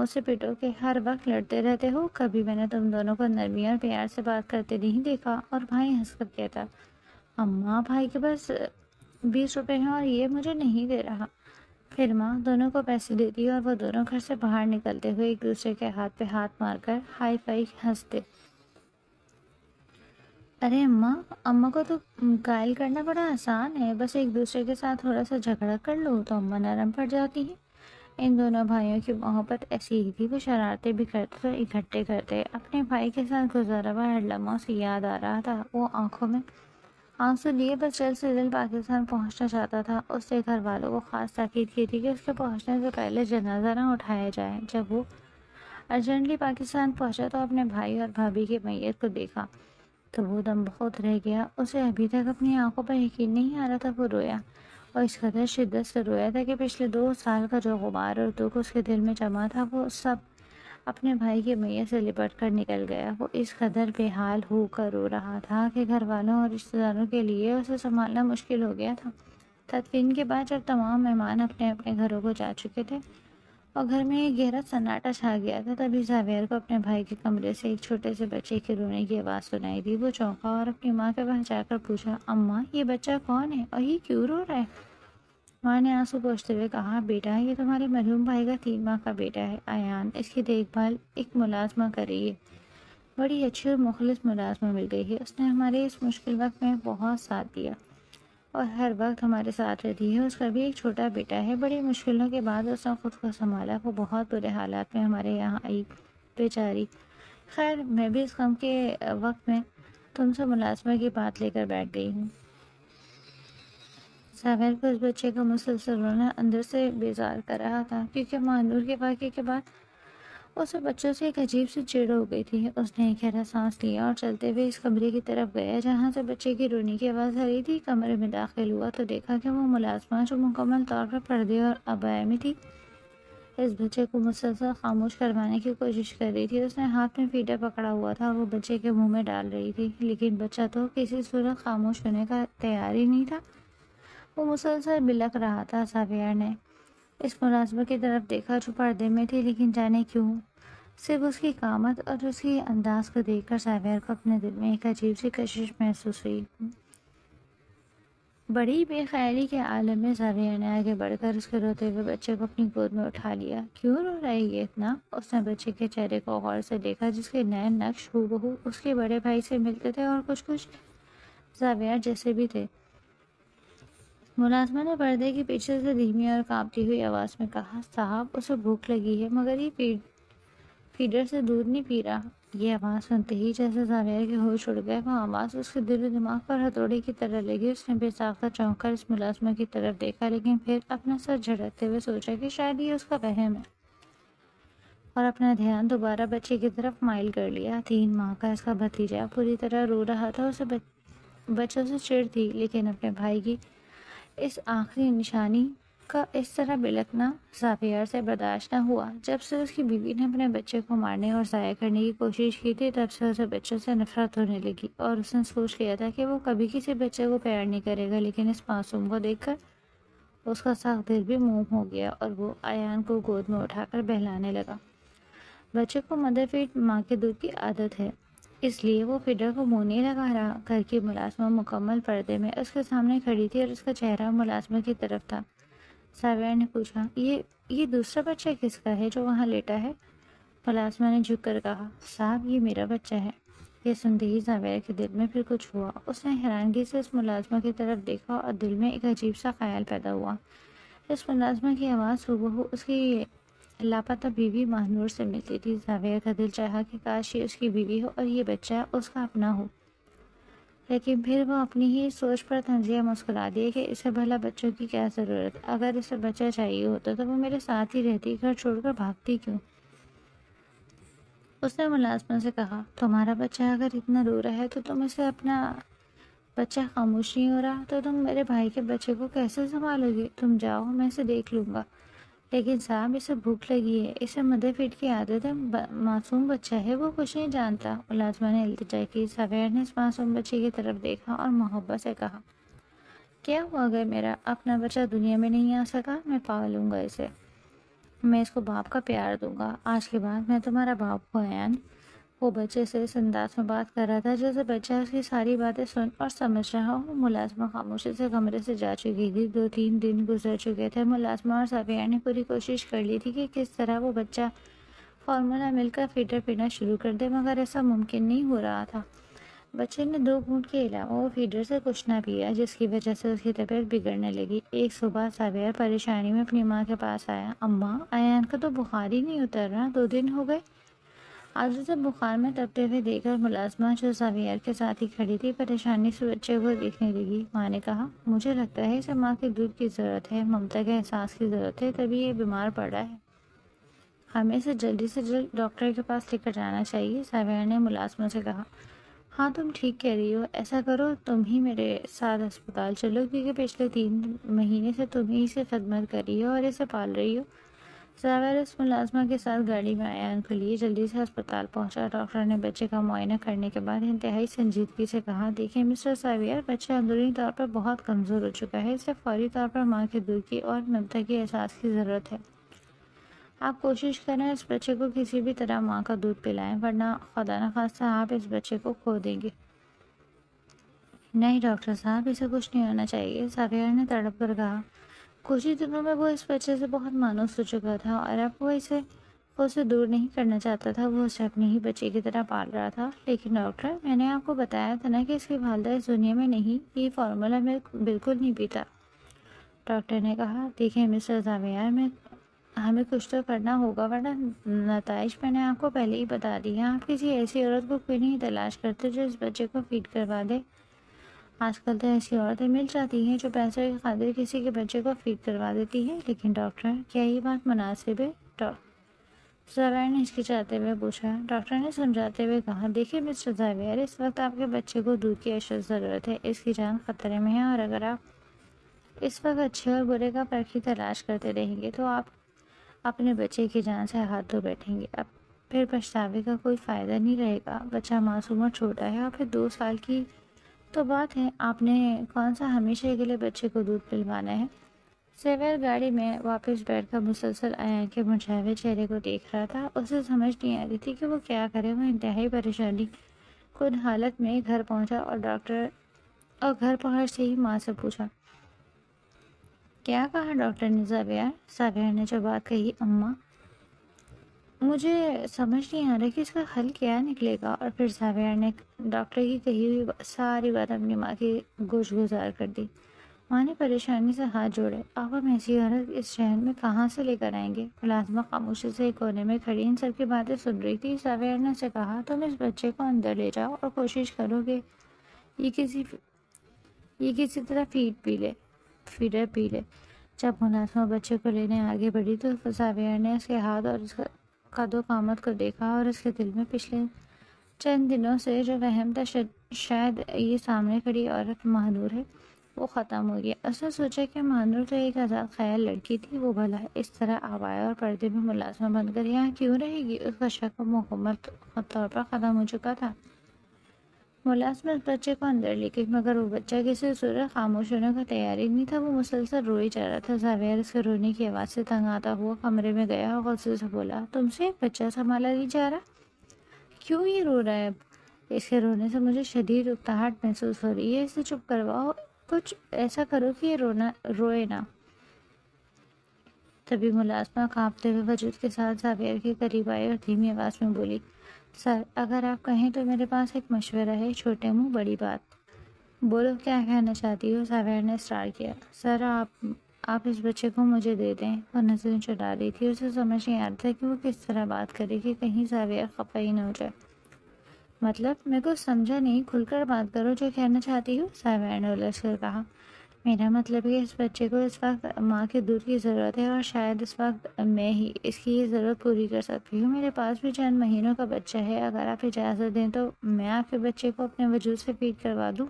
سے پٹو کہ ہر وقت لڑتے رہتے ہو، کبھی میں نے تم دونوں کو نرمی اور پیار سے بات کرتے نہیں دیکھا۔ اور بھائی ہنس کر کہتا اماں بھائی کے پاس 20 روپے ہیں اور یہ مجھے نہیں دے رہا۔ پھر ماں دونوں کو پیسے دیتی اور وہ دونوں گھر سے باہر نکلتے ہوئے ایک دوسرے کے ہاتھ پہ ہاتھ مار کر ہائی فائی ہنستے۔ ارے اماں کو تو قائل کرنا بڑا آسان ہے، بس ایک دوسرے کے ساتھ تھوڑا سا جھگڑا کر لو تو اماں نرم پڑ جاتی ہیں۔ ان دونوں بھائیوں کی محبت ایسی ہی تھی، وہ شرارتیں بھی کرتے تو اکٹھے کرتے۔ اپنے بھائی کے ساتھ گزارا ہوا ہر لمحہ سے یاد آ رہا تھا۔ وہ آنکھوں میں آنسو لیے بس جلد سے جلد پاکستان پہنچنا چاہتا تھا۔ اس نے گھر والوں کو خاص تاکید کی تھی کہ اس کے پہنچنے سے پہلے جنازہ نہ اٹھایا جائے۔ جب وہ ارجنٹلی پاکستان پہنچا تو اپنے بھائی اور بھابھی کی میت کو دیکھا تو وہ دم بخود رہ گیا۔ اسے ابھی تک اپنی آنکھوں پر یقین نہیں آ رہا تھا۔ وہ رویا اور اس قدر شدت سے رویا تھا کہ پچھلے 2 سال کا جو غبار اور دکھ اس کے دل میں جمع تھا وہ سب اپنے بھائی کی میت سے لپٹ کر نکل گیا۔ وہ اس قدر بے حال ہو کر رو رہا تھا کہ گھر والوں اور رشتہ داروں کے لیے اسے سنبھالنا مشکل ہو گیا تھا۔ تدفین کے بعد جب تمام مہمان اپنے اپنے گھروں کو جا چکے تھے اور گھر میں ایک گہرا سناٹا چھا گیا تھا، تبھی زاویہ کو اپنے بھائی کے کمرے سے ایک چھوٹے سے بچے کے رونے کی آواز سنائی دی۔ وہ چونکا اور اپنی ماں کے پاس جا کر پوچھا اماں یہ بچہ کون ہے اور یہ کیوں رو رہا ہے؟ ماں نے آنسو پوچھتے ہوئے کہا بیٹا یہ تمہارے مرحوم بھائی کا 3 ماہ کا بیٹا ہے ایان، اس کی دیکھ بھال ایک ملازمہ کر رہی ہے، بڑی اچھی اور مخلص ملازمہ مل گئی ہے، اس نے ہمارے اس مشکل وقت میں بہت ساتھ دیا اور ہر وقت ہمارے ساتھ رہتی ہے. اس کا بھی ایک چھوٹا بیٹا ہے. بڑی مشکلوں کے بعد اس نے خود کو سنبھالا. وہ بہت برے حالات میں ہمارے یہاں آئی بیچاری. خیر میں بھی اس غم کے وقت میں تم سے ملازمہ کی بات لے کر بیٹھ گئی ہوں. ساحر کو اس بچے کا مسلسل رونا اندر سے بیزار کر رہا تھا کیونکہ مانور کے واقعے کے بعد اسے بچوں سے ایک عجیب سی چڑ ہو گئی تھی. اس نے ایک گہرا سانس لیا اور چلتے ہوئے اس کمرے کی طرف گیا جہاں سے بچے کی رونے کی آواز آ رہی تھی. کمرے میں داخل ہوا تو دیکھا کہ وہ ملازمہ جو مکمل طور پر پردے اور عبایا میں تھی اس بچے کو مسلسل خاموش کروانے کی کوشش کر رہی تھی. اس نے ہاتھ میں فیڈر پکڑا ہوا تھا اور وہ بچے کے منہ میں ڈال رہی تھی لیکن بچہ تو کسی صورت خاموش ہونے کا تیار ہی نہیں تھا. وہ مسلسل بلک رہا تھا. ساویار نے اس ملازمہ کی طرف دیکھا جو پردے میں تھی لیکن جانے کیوں صرف اس کی قامت اور اس کی انداز کو دیکھ کر ساویار کو اپنے دل میں ایک عجیب سی کشش محسوس ہوئی. بڑی بے خیالی کے عالم میں ساویار نے آگے بڑھ کر اس کے روتے ہوئے بچے کو اپنی گود میں اٹھا لیا. کیوں رو رہا ہے یہ اتنا؟ اس نے بچے کے چہرے کو غور سے دیکھا جس کے نئے نقش ہو بہو اس کے بڑے بھائی سے ملتے تھے اور کچھ ساویار جیسے بھی تھے. ملازمہ نے پردے کے پیچھے سے دھیمی اور کانپتی ہوئی آواز میں کہا، صاحب اسے بھوک لگی ہے مگر یہ فیڈر سے دودھ نہیں پی رہا. یہ آواز سنتے ہی جیسے ساویار کے ہوش اڑ گئے. وہ آواز اس کے دل و دماغ پر ہتھوڑے کی طرح لگی. اس نے بے ساختہ چونک کر اس ملازمہ کی طرف دیکھا لیکن پھر اپنا سر جھٹکتے ہوئے سوچا کہ شاید یہ اس کا وہم ہے اور اپنا دھیان دوبارہ بچے کی طرف مائل کر لیا. 3 ماہ کا اس کا بھتیجا پوری طرح رو رہا تھا. اسے بچوں سے چڑ تھی لیکن اپنے بھائی کی اس آخری نشانی کا اس طرح بلکنا ساویار سے برداشت نہ ہوا. جب سے اس کی بیوی نے اپنے بچے کو مارنے اور ضائع کرنے کی کوشش کی تھی تب سے اسے بچوں سے نفرت ہونے لگی اور اس نے سوچ لیا تھا کہ وہ کبھی کسی بچے کو پیار نہیں کرے گا. لیکن اس معصوم کو دیکھ کر اس کا سخت دل بھی موم ہو گیا اور وہ ایان کو گود میں اٹھا کر بہلانے لگا. بچے کو مدر فیڈ ماں کے دودھ کی عادت ہے اس لیے وہ فیڈر کو منہ نہیں لگا رہا. گھر کی ملازمہ مکمل پردے میں اس کے سامنے کھڑی تھی اور اس کا چہرہ ملازمہ کی طرف تھا. ساویار نے پوچھا، یہ دوسرا بچہ کس کا ہے جو وہاں لیٹا ہے؟ ملازمہ نے جھک کر کہا، صاحب یہ میرا بچہ ہے. یہ سنتے ہی ساویار کے دل میں پھر کچھ ہوا. اس نے حیرانگی سے اس ملازمہ کی طرف دیکھا اور دل میں ایک عجیب سا خیال پیدا ہوا. اس ملازمہ کی آواز ہو اس کی لاپتہ بیوی مہنور سے ملتی تھی. ساویار کا دل چاہا کہ کاش یہ اس کی بیوی ہو اور یہ بچہ اس کا اپنا ہو، لیکن پھر وہ اپنی ہی سوچ پر طنزیہ مسکرا دیا کہ اسے بھلا بچوں کی کیا ضرورت؟ اگر اسے بچہ چاہیے ہوتا تو وہ میرے ساتھ ہی رہتی، گھر چھوڑ کر بھاگتی کیوں؟ اس نے ملازمہ سے کہا، تمہارا بچہ اگر اتنا رو رہا ہے تو تم اسے اپنا بچہ خاموش نہیں ہو رہا تو تم میرے بھائی کے بچے کو کیسے سنبھالو گے؟ تم جاؤ، میں اسے دیکھ لوں گا. لیکن صاحب اسے بھوک لگی ہے، اسے مدر فیڈ کی عادت ہے، معصوم بچہ ہے، وہ کچھ نہیں جانتا. ملازمہ نے التجا کی. ساویار نے اس معصوم بچے کی طرف دیکھا اور محبت سے کہا، کیا ہوا اگر میرا اپنا بچہ دنیا میں نہیں آ سکا؟ میں پالوں گا اسے، میں اس کو باپ کا پیار دوں گا. آج کے بعد میں تمہارا باپ ہوں ایان. وہ بچے سے اس انداز میں بات کر رہا تھا جیسے بچہ اس کی ساری باتیں سن اور سمجھ رہا ہو. ملازمہ خاموشی سے کمرے سے جا چکی تھی. 2-3 دن گزر چکے تھے. ملازمہ اور ساویار نے پوری کوشش کر لی تھی کہ کس طرح وہ بچہ فارمولا مل کر فیڈر پینا شروع کر دے مگر ایسا ممکن نہیں ہو رہا تھا. بچے نے 2 گھونٹ کے علاوہ وہ فیڈر سے کچھ نہ پیا جس کی وجہ سے اس کی طبیعت بگڑنے لگی. ایک صبح ساویار پریشانی میں اپنی ماں کے پاس آیا. اماں، ایان کا تو بخار ہی نہیں اتر رہا، 2 دن ہو گئے. آج اسے بخار میں تپتے ہوئے دیکھ کر ملازمہ جو ساویار کے ساتھ ہی کھڑی تھی پریشانی سے بچے کو دیکھنے لگی. ماں نے کہا، مجھے لگتا ہے اسے ماں کے دودھ کی ضرورت ہے، ممتا کے احساس کی ضرورت ہے، تبھی یہ بیمار پڑ رہا ہے. ہمیں اسے جلدی سے جلد ڈاکٹر کے پاس لے کر جانا چاہیے. ساویار نے ملازمہ سے کہا، ہاں تم ٹھیک کہہ رہی ہو. ایسا کرو تم ہی میرے ساتھ اسپتال چلو کیونکہ پچھلے 3 مہینے سے تم ہی اسے خدمت کر رہی ہو اور اسے پال رہی ہو. ساویار اس ملازمہ کے ساتھ گاڑی میں ایان کے لیے جلدی سے ہسپتال پہنچا. ڈاکٹر نے بچے کا معائنہ کرنے کے بعد انتہائی سنجیدگی سے کہا، دیکھیں مسٹر ساویار، بچہ اندرونی طور پر بہت کمزور ہو چکا ہے، اسے فوری طور پر ماں کے دودھ کی اور ممتا کے احساس کی ضرورت ہے. آپ کوشش کریں اس بچے کو کسی بھی طرح ماں کا دودھ پلائیں ورنہ خدا نخواستہ آپ اس بچے کو کھو دیں گے. نہیں ڈاکٹر صاحب، اسے کچھ نہیں ہونا چاہیے. ساویار نے تڑپ کر کہا. کچھ ہی دنوں میں وہ اس بچے سے بہت مانوس ہو چکا تھا اور اب وہ اسے وہ اسے دور نہیں کرنا چاہتا تھا، وہ اسے اپنے ہی بچے کی طرح پال رہا تھا۔ لیکن ڈاکٹر، میں نے آپ کو بتایا تھا نا کہ اس کی والدہ اس دنیا میں نہیں، یہ فارمولا میں بالکل نہیں پیتا۔ ڈاکٹر نے کہا، دیکھیں مسٹر زاویئر، ہمیں کچھ تو کرنا ہوگا، ورنہ نتائج میں نے آپ کو پہلے ہی بتا دی ہیں۔ آپ کسی ایسی عورت کو کیوں نہیں تلاش کرتے جو اس بچے کو فیڈ کروا دے؟ آج کل تو ایسی عورتیں مل جاتی ہیں جو پیسوں کی خاطر کسی کے بچے کو فیڈ کروا دیتی ہیں۔ لیکن ڈاکٹر، کیا یہ بات مناسب ہے؟ زاویئر نے ہچکچاتے ہوئے پوچھا۔ ڈاکٹر نے سمجھاتے ہوئے کہا، دیکھیے مسٹر زاویئر، اس وقت آپ کے بچے کو دودھ کی اشد ضرورت ہے، اس کی جان خطرے میں ہے، اور اگر آپ اس وقت اچھے اور برے کا فرق ہی تلاش کرتے رہیں گے تو آپ اپنے بچے کی جان سے ہاتھ دھو بیٹھیں گے۔ اب پھر پچھتاوے کا کوئی فائدہ نہیں رہے گا۔ بچہ معصوم اور چھوٹا ہے، اور پھر 2 سال کی تو بات ہے، آپ نے کون سا ہمیشہ کے لیے بچے کو دودھ پلوانا ہے؟ زاویئر گاڑی میں واپس بیٹھ کر مسلسل ایان کے مرجھائے چہرے کو دیکھ رہا تھا۔ اسے سمجھ نہیں آ رہی تھی کہ وہ کیا کرے۔ وہ انتہائی پریشانی کن حالت میں گھر پہنچا اور گھر پہنچ سے ہی ماں سے پوچھا، کیا کہا ڈاکٹر نے زاویئر؟ زاویئر نے جو بات کہی، اماں، مجھے سمجھ نہیں آ رہا کہ اس کا حل کیا نکلے گا۔ اور پھر زاویئر نے ڈاکٹر کی کہی ہوئی ساری بات اپنی ماں کی گوش گزار کر دی۔ ماں نے پریشانی سے ہاتھ جوڑے، آپ ہم ایسی عورت اس شہر میں کہاں سے لے کر آئیں گے؟ ملازمہ خاموشی سے ایک کونے میں کھڑی ان سب کی باتیں سن رہی تھی۔ زاویئر نے اسے کہا، تم اس بچے کو اندر لے جاؤ اور کوشش کرو کہ یہ کسی طرح فیڈر پی لے۔ جب ملازمہ بچے کو لینے آگے بڑھی تو زاویئر نے اس کے ہاتھ اور اس قد و قامت کو دیکھا، اور اس کے دل میں پچھلے چند دنوں سے جو وہم تھا شاید یہ سامنے کھڑی عورت مہنور ہے، وہ ختم ہو گیا۔ اس نے سوچا کہ مہنور تو ایک آزاد خیال لڑکی تھی، وہ بھلا اس طرح آبایا اور پردے میں ملازمہ بن کر یہاں کیوں رہے گی؟ اس کا شک مکمل طور پر ختم ہو چکا تھا۔ ملازمہ اس بچے کو اندر لے گئی، مگر وہ بچہ کسی صورت خاموش ہونے کو تیار ہی نہیں تھا۔ وہ مسلسل روئی جا رہا تھا۔ زاویئر اس کے رونے کی آواز سے تنگ آتا ہوا کمرے میں گیا اور غصے سے بولا، تم سے ایک بچہ سنبھالا نہیں جا رہا؟ کیوں یہ رو رہا ہے؟ اب اس کے رونے سے مجھے شدید اکتاہٹ محسوس ہو رہی ہے، اسے چپ کرواؤ، کچھ ایسا کرو کہ یہ روئے نہ۔ تبھی ملازمہ کانپتے ہوئے وجود کے ساتھ زاویئر کے قریب آئی اور دھیمی آواز میں بولی، سر، اگر آپ کہیں تو میرے پاس ایک مشورہ ہے، چھوٹے منہ بڑی بات۔ بولو، کیا کہنا چاہتی ہو؟ زاویئر نے اصرار کیا۔ سر، آپ اس بچے کو مجھے دے دیں۔ وہ نظریں چلا رہی تھی، اسے سمجھ نہیں آ رہا تھا کہ وہ کس طرح بات کرے کہ کہیں زاویئر خفا ہی نہ ہو جائے۔ مطلب، میرے کو سمجھا نہیں، کھل کر بات کرو، جو کہنا چاہتی ہو، زاویئر نے الجھ کر کہا۔ میرا مطلب ہے اس بچے کو اس وقت ماں کے دودھ کی ضرورت ہے، اور شاید اس وقت میں ہی اس کی یہ ضرورت پوری کر سکتی ہوں۔ میرے پاس بھی چند مہینوں کا بچہ ہے، اگر آپ اجازت دیں تو میں آپ کے بچے کو اپنے وجود سے فیڈ کروا دوں۔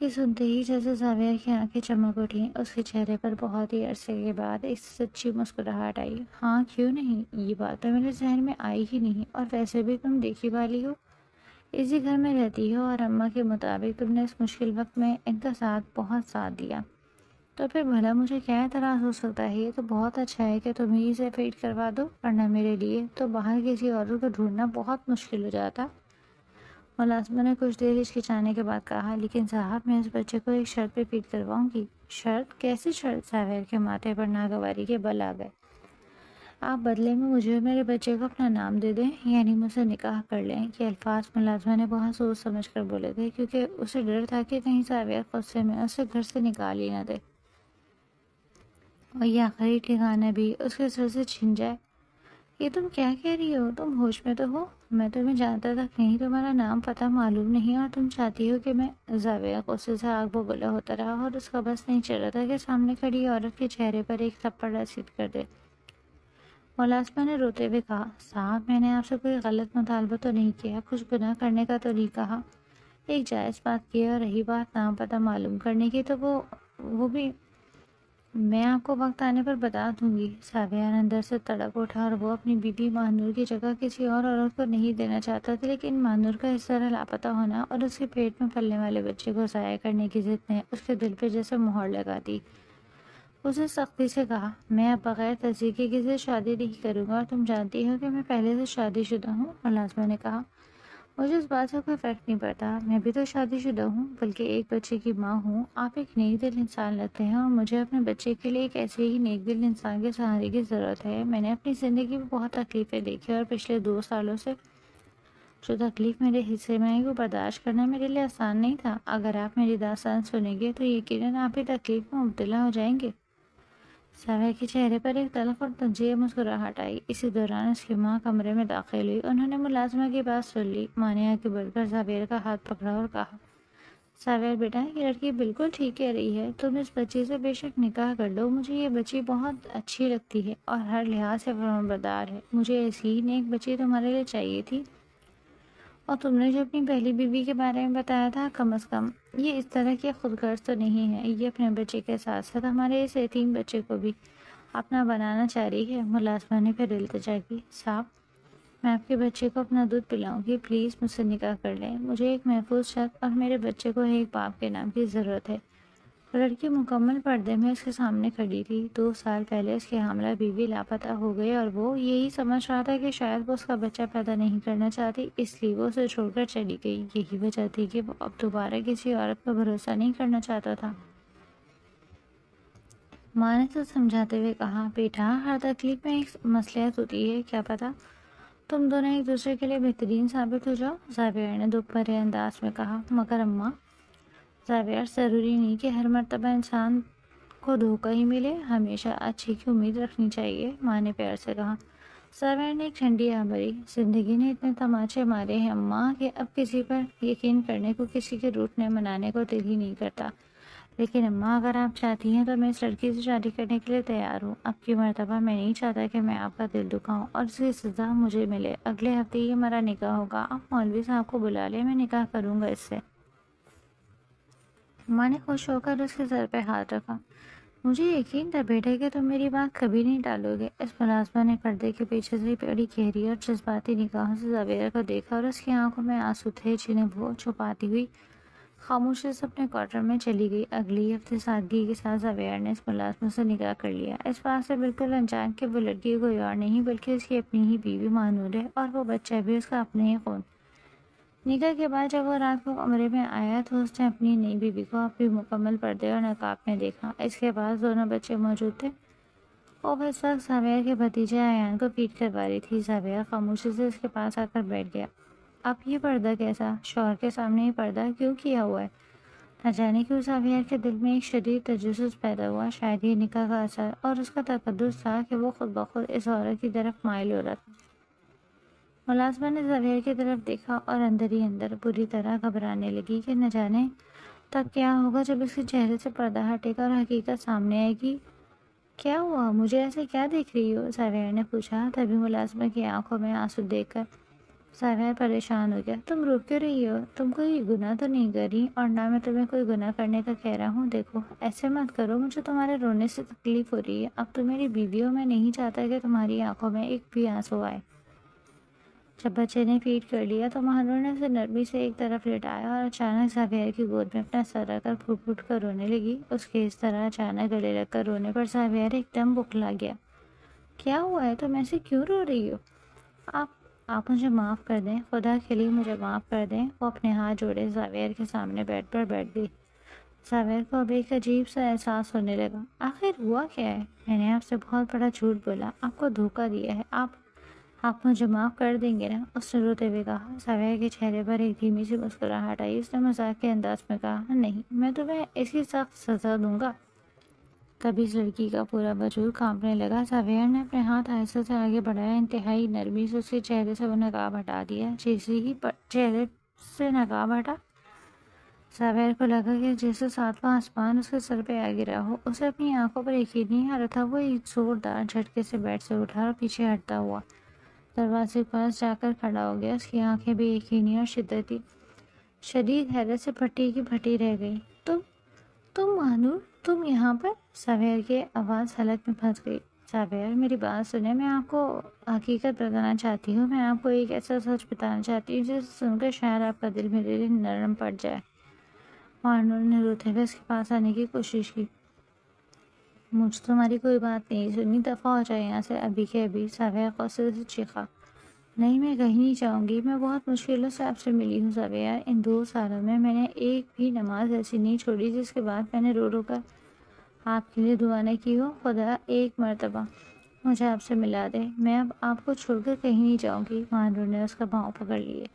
یہ سنتے ہی جیسے زاویئر کی آنکھیں چمک اٹھیں، اس کے چہرے پر بہت ہی عرصے کے بعد ایک سچی مسکراہٹ آئی۔ ہاں، کیوں نہیں؟ یہ بات تو میرے ذہن میں آئی ہی نہیں، اور ویسے بھی تم دیکھی بھالی ہو، اسی گھر میں رہتی ہو، اور اماں کے مطابق تم نے اس مشکل وقت میں ان کا بہت ساتھ دیا، تو پھر بھلا مجھے کیا اعتراض ہو سکتا ہے؟ یہ تو بہت اچھا ہے کہ تم ہی اسے فیڈ کروا دو، ورنہ میرے لیے تو باہر کسی اور کو ڈھونڈنا بہت مشکل ہو جاتا۔ ملازمہ نے کچھ دیر ہچکچانے کے بعد کہا، لیکن صاحب، میں اس بچے کو ایک شرط پہ فیڈ کرواؤں گی۔ شرط؟ کیسی شرط؟ زاویئر کے ماتھے پر ناگواری کے بل آ گئے۔ آپ بدلے میں مجھے اور میرے بچے کو اپنا نام دے دیں، یعنی مجھ سے نکاح کر لیں۔ یہ الفاظ ملازمہ نے بہت سوچ سمجھ کر بولے تھے، کیونکہ اسے ڈر تھا کہ کہیں زاویئر غصے میں اسے گھر سے نکال ہی نہ دے، اور یہ آخری ٹھکانہ بھی اس کے سر سے چھن جائے۔ یہ تم کیا کہہ رہی ہو؟ تم ہوش میں تو ہو؟ میں تمہیں جانتا تھا کہیں تمہارا نام پتہ معلوم نہیں، اور تم چاہتی ہو کہ میں؟ زاویئر غصے سے آگ بگولا ہوتا رہا، اور اس کا بس نہیں چل رہا تھا کہ سامنے کھڑی عورت کے چہرے پر ایک تھپڑ رسید کر دے۔ ملازمہ نے روتے ہوئے کہا، صاحب، میں نے آپ سے کوئی غلط مطالبہ تو نہیں کیا، کچھ گناہ کرنے کا تو نہیں کہا، ایک جائز بات کی ہے، اور رہی بات نام پتہ معلوم کرنے کی تو وہ بھی میں آپ کو وقت آنے پر بتا دوں گی۔ زاویئر اندر سے تڑپ اٹھا، اور وہ اپنی بیوی مہنور کی جگہ کسی اور عورت کو نہیں دینا چاہتا تھا، لیکن مہنور کا اس طرح لاپتہ ہونا اور اس کے پیٹ میں پلنے والے بچے کو ضائع کرنے کی ضد نے اس کے دل پہ جیسے مہر لگا دی۔ اسے سختی سے کہا، میں اب بغیر تصدیق کے کسی سے شادی نہیں کروں گا، اور تم جانتی ہو کہ میں پہلے سے شادی شدہ ہوں۔ ملازمہ نے کہا، مجھے اس بات سے کوئی فرق نہیں پڑتا، میں بھی تو شادی شدہ ہوں، بلکہ ایک بچے کی ماں ہوں۔ آپ ایک نیک دل انسان لگتے ہیں اور مجھے اپنے بچے کے لیے ایک ایسے ہی نیک دل انسان کے سہارے کی ضرورت ہے۔ میں نے اپنی زندگی میں بہت تکلیفیں دیکھی اور پچھلے 2 سالوں سے جو تکلیف میرے حصے میں آئی وہ برداشت کرنا میرے لیے آسان نہیں تھا۔ اگر آپ میری داستان سنیں گے تو یقیناً آپ بھی تکلیف میں مبتلا ہو جائیں گے۔ ساویہ کے چہرے پر ایک تلخ اور تنزیہ مسکراہٹ آئی۔ اسی دوران اس کی ماں کمرے میں داخل ہوئی۔ انہوں نے ملازمہ کی بات سن لی۔ ماں نے آگے بڑھ کر ساویہ کا ہاتھ پکڑا اور کہا، ساویہ بیٹا، یہ لڑکی بالکل ٹھیک کہہ رہی ہے، تم اس بچی سے بے شک نکاح کر لو۔ مجھے یہ بچی بہت اچھی لگتی ہے اور ہر لحاظ سے فرمانبردار ہے۔ مجھے ایسی ہی نیک بچی تمہارے لیے چاہیے تھی۔ اور تم نے جو اپنی پہلی بیوی کے بارے میں بتایا تھا، کم از کم یہ اس طرح کی خود غرض تو نہیں ہے۔ یہ اپنے بچے کے ساتھ ساتھ ہمارے اس یتیم بچے کو بھی اپنا بنانا چاہ رہی ہے۔ ملازمہ نے پھر التجا کی، صاحب میں آپ کے بچے کو اپنا دودھ پلاؤں گی، پلیز مجھ سے نکاح کر لیں۔ مجھے ایک محفوظ شخص اور میرے بچے کو ایک باپ کے نام کی ضرورت ہے۔ وہ لڑکی مکمل پردے میں اس کے سامنے کھڑی تھی۔ 2 سال پہلے اس کی حاملہ بیوی لاپتہ ہو گئی اور وہ یہی سمجھ رہا تھا کہ شاید وہ اس کا بچہ پیدا نہیں کرنا چاہتی، اس لیے وہ اسے چھوڑ کر چلی گئی۔ یہی وجہ تھی کہ وہ اب دوبارہ کسی عورت پر بھروسہ نہیں کرنا چاہتا تھا۔ ماں نے اسے سمجھاتے ہوئے کہا، بیٹا، ہر تکلیف میں ایک مصلحت ہوتی ہے، کیا پتا تم دونوں ایک دوسرے کے لیے بہترین ثابت ہو جاؤ۔ زاویہ نے دکھ بھرے انداز میں کہا، مگر اماں، زاویہ، ضروری نہیں کہ ہر مرتبہ انسان کو دھوکہ ہی ملے، ہمیشہ اچھے کی امید رکھنی چاہیے، ماں نے پیار سے کہا۔ زاویہ نے ایک ٹھنڈی آہ بھری، زندگی نے اتنے تماچے مارے ہیں اماں کہ اب کسی پر یقین کرنے کو، کسی کے روٹنے منانے کو دل ہی نہیں کرتا۔ لیکن اماں، اگر آپ چاہتی ہیں تو میں اس لڑکی سے شادی کرنے کے لیے تیار ہوں۔ اب کی مرتبہ میں نہیں چاہتا کہ میں آپ کا دل دکھاؤں اور اس کی سزا مجھے ملے۔ اگلے ہفتے ہی ہمارا نکاح ہوگا، آپ مولوی صاحب کو بلا لیں، میں نکاح کروں گا اس سے۔ ماں نے خوش ہو کر اس کے سر پہ ہاتھ رکھا، مجھے یقین تھا بیٹا کہ تم میری بات کبھی نہیں ٹالو گے۔ اس ملازمہ نے پردے کے پیچھے سے بڑی گہری اور جذباتی نگاہوں سے زاویہ کو دیکھا اور اس کی آنکھوں میں آنسو تھے جنہیں وہ چھپاتی ہوئی خاموشی سے اپنے کوارٹر میں چلی گئی۔ اگلی ہفتے سادگی کے ساتھ زاویہ نے اس ملازمہ سے نکاح کر لیا، اس بات سے بالکل انجان کہ وہ لڑکی کوئی اور نہیں بلکہ اس کی اپنی ہی بیوی مانور ہے اور وہ بچہ بھی اس کا اپنے ہی خون۔ نکاح کے بعد جب وہ رات کو کمرے میں آیا تو اس نے اپنی نئی بیوی کو اپنی مکمل پردے اور نقاب میں دیکھا۔ اس کے پاس دونوں بچے موجود تھے۔ وہ اس وقت زاویہ کے بھتیجے ایان کو فیڈ کروا رہی تھی۔ زاویہ خاموشی سے اس کے پاس آ کر بیٹھ گیا۔ اب یہ پردہ کیسا؟ شوہر کے سامنے یہ پردہ کیوں کیا ہوا ہے؟ نہ جانے کیوں زاویہ کے دل میں ایک شدید تجسس پیدا ہوا۔ شاید یہ نکاح کا اثر اور اس کا تقدس تھا کہ وہ خود بخود اس عورت کی طرف مائل ہو رہا تھا۔ ملازمہ نے زاویہ کی طرف دیکھا اور اندر ہی اندر بری طرح گھبرانے لگی کہ نہ جانے تب کیا ہوگا جب اس کے چہرے سے پردہ ہٹے گا اور حقیقت سامنے آئے گی۔ کیا ہوا؟ مجھے ایسے کیا دیکھ رہی ہو؟ زاویہ نے پوچھا۔ تبھی ملازمہ کی آنکھوں میں آنسو دیکھ کر زاویہ پریشان ہو گیا، تم رو کیوں رہی ہو؟ تم کوئی گناہ تو نہیں کر رہی اور نہ میں تمہیں کوئی گناہ کرنے کا کہہ رہا ہوں۔ دیکھو ایسے مت کرو، مجھے تمہارے رونے سے تکلیف ہو رہی ہے۔ اب تو میری بیوی ہو، میں نہیں چاہتا کہ تمہاری آنکھوں میں ایک بھی آنسو آئے۔ جب بچے نے فیڈ کر لیا تو مہانور نے اسے نرمی سے ایک طرف لٹایا اور اچانک زاویہ کی گود میں اپنا سر رکھ کر پھٹ پھٹ کر رونے لگی۔ اس کے اس طرح اچانک گلے لگ کر رونے پر زاویہ ایک دم بکھلا گیا۔ کیا ہوا ہے؟ تم ایسے کیوں رو رہی ہو؟ آپ مجھے معاف کر دیں، خدا کے لیے مجھے معاف کر دیں۔ وہ اپنے ہاتھ جوڑے زاویہ کے سامنے بیٹھ گئی۔ زاویہ کو اب ایک عجیب سا احساس ہونے لگا۔ آخر ہوا کیا ہے؟ میں نے آپ سے بہت بڑا جھوٹ بولا، آپ کو دھوکہ دیا ہے، آپ مجھے معاف کر دیں گے نا؟ اس نے روتے ہوئے کہا۔ زاویہ کے چہرے پر ایک دھیمی سی مسکراہٹ آئی۔ اس نے مذاق کے انداز میں کہا، نہیں، میں تمہیں اس کی سخت سزا دوں گا۔ تبھی اس لڑکی کا پورا وجود کانپنے لگا۔ زاویہ نے اپنے ہاتھ آہستہ سے آگے بڑھایا، انتہائی نرمی سے اس کے چہرے سے وہ نقاب ہٹا دیا۔ جیسے ہی چہرے سے نقاب ہٹا، زاویہ کو لگا کہ جیسے ساتواں آسمان اس کے سر پہ آ گرا ہو۔ اسے اپنی آنکھوں پر یقین نہیں آ رہا تھا۔ وہ ایک زوردار جھٹکے سے بیڈ سے اٹھا اور پیچھے ہٹتا ہوا دروازے کے پاس جا کر کھڑا ہو گیا۔ اس کی آنکھیں بھی یقینی اور شدید حیرت سے پھٹی کی پھٹی رہ گئی۔ تم مہانور، تم یہاں پر؟ زاویہ کی آواز حلق میں پھنس گئی۔ زاویہ، میری بات سنیں، میں آپ کو حقیقت بتانا چاہتی ہوں۔ میں آپ کو ایک ایسا سچ بتانا چاہتی ہوں جسے سن کر شاید آپ کا دل میرے لیے نرم پڑ جائے۔ مہانور نے روتے ہوئے اس کے پاس آنے کی کوشش کی۔ مجھ تمہاری کوئی بات نہیں سنی، دفعہ ہو جائے یہاں سے ابھی کے ابھی۔ زاویہ غصے سے چیخا۔ نہیں، میں کہیں نہیں جاؤں گی، میں بہت مشکلوں سے آپ سے ملی ہوں زاویہ۔ ان 2 سالوں میں نے ایک بھی نماز ایسی نہیں چھوڑی جس کے بعد میں نے رو رو کر آپ کے لیے دعا نہ کی ہو۔ خدا ایک مرتبہ مجھے آپ سے ملا دے، میں اب آپ کو چھوڑ کر کہیں نہیں جاؤں گی۔ مانو نے اس کا پاؤں پکڑ لیے۔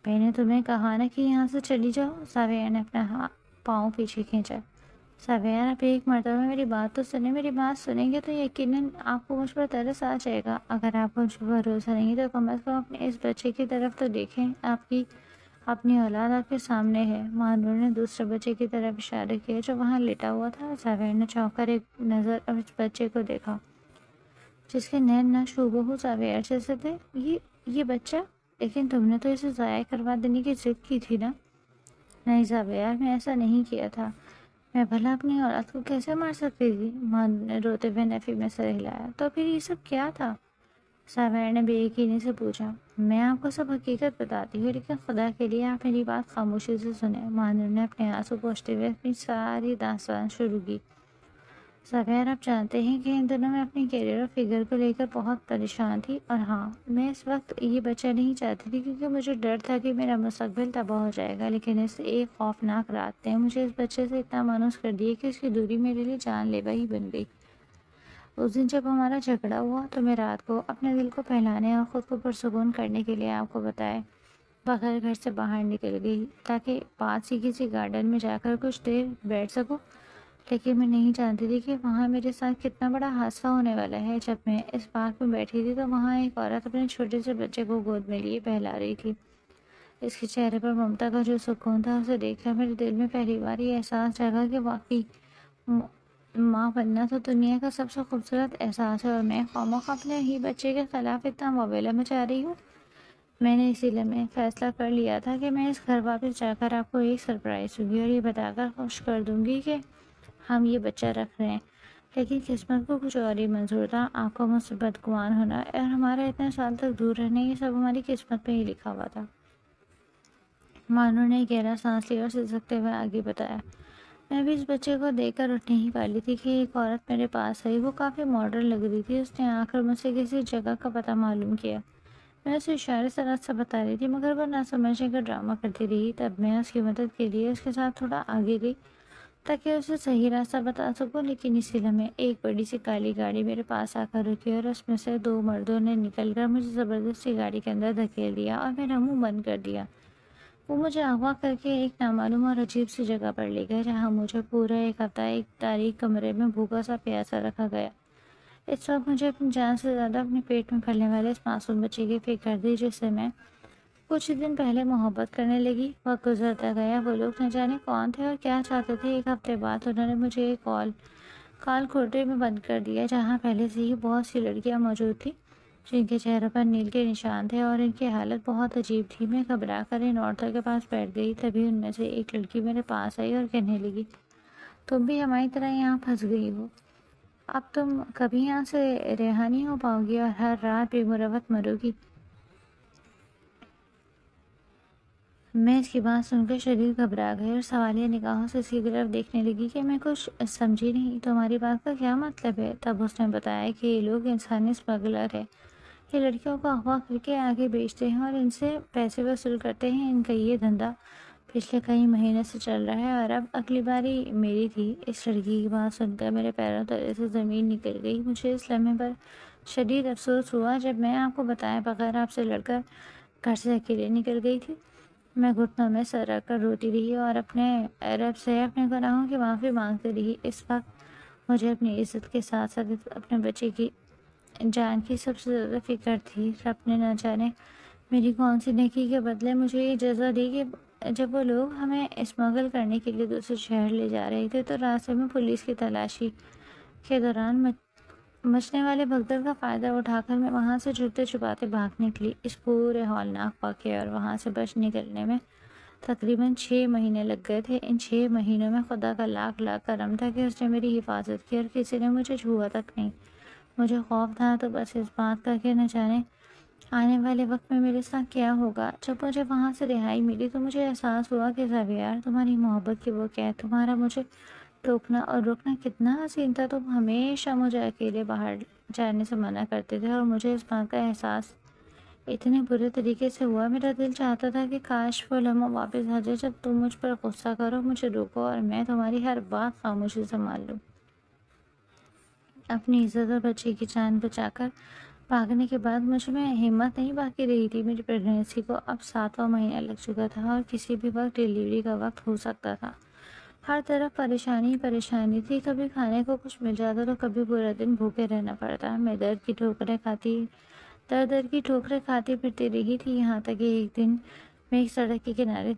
میں نے تمہیں کہا نا کہ یہاں سے چلی جاؤ۔ زاویہ نے اپنا پاؤں پیچھے کھینچا۔ زاویہ، آپ ایک مرتبہ میری بات تو سنیں۔ میری بات سنیں گے تو یقیناً آپ کو مجھ پر ترس آ جائے گا۔ اگر آپ کو مجھ پر بھروسہ نہیں تو کم از کم اپنے اس بچے کی طرف تو دیکھیں۔ آپ کی اپنی اولاد آپ کے سامنے ہے۔ مانو نے دوسرے بچے کی طرف اشارہ کیا جو وہاں لیٹا ہوا تھا۔ زاویہ نے چونک کر ایک نظر اس بچے کو دیکھا جس کے نین نقش ہو زاویہ جیسے تھے۔ یہ بچہ؟ لیکن تم نے تو اسے ضائع کروا دینے کی ضد کی تھی نا؟ نہیں زاویہ، میں ایسا نہیں کیا تھا۔ میں بھلا اپنی اولاد کو کیسے مار سکتی تھی؟ مانو نے روتے ہوئے نفی میں سر ہلایا۔ تو پھر یہ سب کیا تھا؟ زاویہ نے بے یقینی سے پوچھا۔ میں آپ کو سب حقیقت بتاتی ہوں، لیکن خدا کے لیے آپ میری بات خاموشی سے سنیں۔ مانو نے اپنے آنسو پوچھتے ہوئے اپنی ساری داستان شروع کی۔ زاویہ، آپ جانتے ہیں کہ ان دنوں میں اپنی کیریئر اور فگر کو لے کر بہت پریشان تھی، اور ہاں، میں اس وقت یہ بچہ نہیں چاہتی تھی کیونکہ مجھے ڈر تھا کہ میرا مستقبل تباہ ہو جائے گا، لیکن اس ایک خوفناک رات نے مجھے اس بچے سے اتنا مانوس کر دیا کہ اس کی دوری میرے لیے جان لیوا ہی بن گئی۔ اس دن جب ہمارا جھگڑا ہوا تو میں رات کو اپنے دل کو پہلانے اور خود کو پرسکون کرنے کے لیے آپ کو بتائے بغیر گھر سے باہر نکل گئی تاکہ پاس ہی کسی گارڈن میں جا کر کچھ دیر بیٹھ سکوں، لیکن میں نہیں جانتی تھی کہ وہاں میرے ساتھ کتنا بڑا حادثہ ہونے والا ہے۔ جب میں اس پارک میں بیٹھی تھی تو وہاں ایک عورت اپنے چھوٹے سے بچے کو گود میں لیے بہلا رہی تھی۔ اس کے چہرے پر ممتا کا جو سکون تھا اسے دیکھ کر میرے دل میں پہلی بار یہ احساس جگا کہ واقعی ماں بننا تو دنیا کا سب سے خوبصورت احساس ہے، اور میں خواہ اپنے ہی بچے کے خلاف اتنا واویلا مچا رہی ہوں۔ میں نے اسی لمحے فیصلہ کر لیا تھا کہ میں اس گھر واپس جا کر آپ کو ایک سرپرائز دوں گی اور یہ بتا کر خوش کر دوں گی کہ ہم یہ بچہ رکھ رہے ہیں، لیکن قسمت کو کچھ اور ہی منظور تھا۔ آپ کو مجھ سے بدگمان ہونا اور ہمارا اتنے سال تک دور رہنا، یہ سب ہماری قسمت میں ہی لکھا ہوا تھا۔ مانو نے گہرا سانس لیا اور سسکتے ہوئے آگے بتایا۔ میں بھی اس بچے کو دیکھ کر اٹھنے ہی والی تھی کہ ایک عورت میرے پاس آئی۔ وہ کافی ماڈرن لگ رہی تھی۔ اس نے آ کر مجھ سے کسی جگہ کا پتہ معلوم کیا۔ میں اسے اشارے سے راستہ بتا رہی تھی مگر وہ نہ سمجھنے کا ڈرامہ کرتی رہی۔ تب میں اس کی مدد کے لیے اس کے ساتھ تھوڑا آگے گئی تاکہ اسے صحیح راستہ بتا سکوں، لیکن اسی لمحے ایک بڑی سی کالی گاڑی میرے پاس آ کر رکی اور اس میں سے 2 مردوں نے نکل کر مجھے زبردستی گاڑی کے اندر دھکیل دیا اور میرا منہ بند کر دیا۔ وہ مجھے اغوا کر کے ایک نامعلوم اور عجیب سی جگہ پر لے گئے جہاں مجھے پورا ایک ہفتہ ایک تاریک کمرے میں بھوکا سا پیاسا رکھا گیا۔ اس وقت مجھے اپنی جان سے زیادہ اپنے پیٹ میں پھلنے والے اس معصوم بچے کی فکر تھی جس سے میں کچھ دن پہلے محبت کرنے لگی۔ وقت گزرتا گیا، وہ لوگ نہ جانے کون تھے اور کیا چاہتے تھے۔ ایک ہفتے بعد انہوں نے مجھے ایک کال کھوٹے میں بند کر دیا جہاں پہلے سے ہی بہت سی لڑکیاں موجود تھیں جن کے چہروں پر نیل کے نشان تھے اور ان کی حالت بہت عجیب تھی۔ میں گھبرا کر ان عورتوں کے پاس بیٹھ گئی۔ تبھی ان میں سے ایک لڑکی میرے پاس آئی اور کہنے لگی، تم بھی ہماری طرح یہاں پھنس گئی ہو؟ اب تم کبھی یہاں سے رہا نہیں ہو پاؤ گی اور ہر رات بے مروت مرو گی۔ میں اس کی بات سن کر شدید گھبرا گئی اور سوالیہ نگاہوں سے اس کی طرف دیکھنے لگی کہ میں کچھ سمجھی نہیں۔ تمہاری بات کا کیا مطلب ہے؟ تب اس نے بتایا کہ یہ لوگ انسانی اسمگلر ہیں۔ یہ لڑکیوں کو اغوا کر کے آگے بیچتے ہیں اور ان سے پیسے وصول کرتے ہیں۔ ان کا یہ دھندا پچھلے کئی مہینے سے چل رہا ہے اور اب اگلی باری میری تھی۔ اس لڑکی کی بات سن کر میرے پیروں تلے سے زمین نکل گئی۔ مجھے اس لمحے پر شدید افسوس ہوا جب میں آپ کو بتائے بغیر آپ سے لڑ کر گھر سے اکیلے نکل گئی تھی۔ میں گھٹنوں میں سر رکھ کر روتی رہی اور اپنے رب سے اپنے گناہوں کی معافی مانگتی رہی۔ اس وقت مجھے اپنی عزت کے ساتھ ساتھ اپنے بچے کی جان کی سب سے زیادہ فکر تھی۔ رب نے نہ جانے میری کون سی نیکی کے بدلے مجھے یہ جزا دی کہ جب وہ لوگ ہمیں اسمگل کرنے کے لیے دوسرے شہر لے جا رہے تھے تو راستے میں پولیس کی تلاشی کے دوران مچنے والے بھگدڑ کا فائدہ اٹھا کر میں وہاں سے چھپتے چھپاتے بھاگ نکلی۔ اس پورے ہولناک واقعے اور وہاں سے بچ نکلنے میں تقریباً 6 مہینے لگ گئے تھے۔ ان 6 مہینوں میں خدا کا لاکھ لاکھ کرم تھا کہ اس نے میری حفاظت کی اور کسی نے مجھے چھوا تک نہیں۔ مجھے خوف تھا تو بس اس بات کا کہ نہ جانے آنے والے وقت میں میرے ساتھ کیا ہوگا۔ جب مجھے وہاں سے رہائی ملی تو مجھے احساس ہوا کہ زاویہ، تمہاری محبت کی وہ قید، تمہارا مجھے ٹوکنا اور روکنا کتنا حسین تھا۔ تم ہمیشہ مجھے اکیلے باہر جانے سے منع کرتے تھے اور مجھے اس بات کا احساس اتنے برے طریقے سے ہوا، میرا دل چاہتا تھا کہ کاش وہ لمحہ واپس آ جائے جب تم مجھ پر غصہ کرو، مجھے روکو اور میں تمہاری ہر بات خاموشی سے مان لوں۔ اپنی عزت اور بچے کی جان بچا کر بھاگنے کے بعد مجھ میں ہمت نہیں باقی رہی تھی۔ میری پریگنینسی کو اب 7واں مہینہ لگ چکا تھا اور کسی بھی وقت ڈیلیوری کا وقت ہو سکتا تھا۔ ہر طرف پریشانی ہی پریشانی تھی، کبھی کھانے کو کچھ مل جاتا تو کبھی پورا دن بھوکے رہنا پڑتا۔ میں در در کی ٹھوکریں کھاتی پھرتی رہی تھی، یہاں تک کہ ایک دن میں ایک سڑک کے کنارے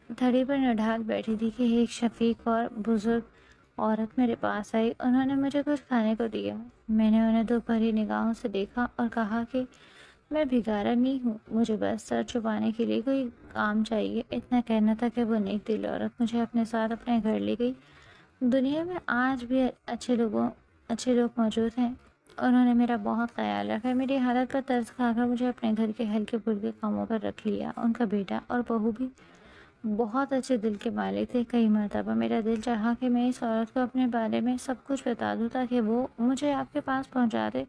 دھڑی پر نڈھال بیٹھی تھی کہ ایک شفیق اور بزرگ عورت میرے پاس آئی۔ انہوں نے مجھے کچھ کھانے کو دیا۔ میں نے انہیں دو بھری نگاہوں سے دیکھا اور کہا کہ میں بھکارا نہیں ہوں، مجھے بس سر چھپانے کے لیے کوئی کام چاہیے۔ اتنا کہنا تھا کہ وہ نیک دل عورت مجھے اپنے ساتھ اپنے گھر لے گئی۔ دنیا میں آج بھی اچھے لوگ موجود ہیں۔ انہوں نے میرا بہت خیال رکھا، میری حالت پر ترس کھا کر مجھے اپنے گھر کے ہلکے پھلکے کاموں پر رکھ لیا۔ ان کا بیٹا اور بہو بھی بہت اچھے دل کے مالک تھے۔ کئی مرتبہ میرا دل چاہا کہ میں اس عورت کو اپنے بارے میں سب کچھ بتا دوں تاکہ وہ مجھے آپ کے پاس پہنچا دے،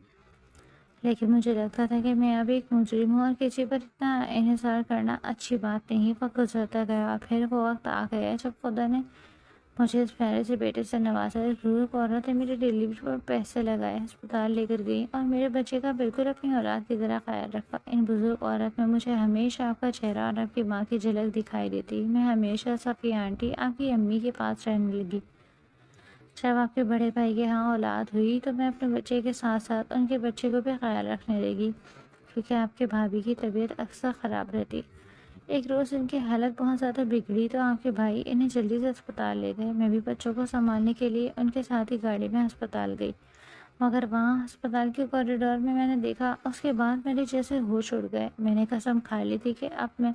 لیکن مجھے لگتا تھا کہ میں اب ایک مجرم ہوں اور کسی پر اتنا انحصار کرنا اچھی بات نہیں۔ وقت گزرتا گیا، پھر وہ وقت آ گیا جب خدا نے مجھے اس پیارے سے بیٹے سے نوازا۔ ایک بزرگ عورت نے میری ڈیلیوری پر پیسے لگائے، ہسپتال لے کر گئی اور میرے بچے کا بالکل اپنی اولاد کی طرح خیال رکھا۔ ان بزرگ عورت میں مجھے ہمیشہ آپ کا چہرہ اور آپ کی ماں کی جھلک دکھائی دیتی۔ میں ہمیشہ صفیہ آنٹی، آپ کی امی کے پاس رہنے لگی۔ جب آپ کے بڑے بھائی کے ہاں اولاد ہوئی تو میں اپنے بچے کے ساتھ ساتھ ان کے بچے کو بھی خیال رکھنے لگی، کیونکہ آپ کے بھابھی کی طبیعت اکثر خراب رہتی۔ ایک روز ان کی حالت بہت زیادہ بگڑی تو آپ کے بھائی انہیں جلدی سے ہسپتال لے گئے۔ میں بھی بچوں کو سنبھالنے کے لیے ان کے ساتھ ہی گاڑی میں ہسپتال گئی، مگر وہاں ہسپتال کے کوریڈور میں نے دیکھا، اس کے بعد میرے جیسے ہوش اڑ گئے۔ میں نے قسم کھا لی تھی کہ اب میں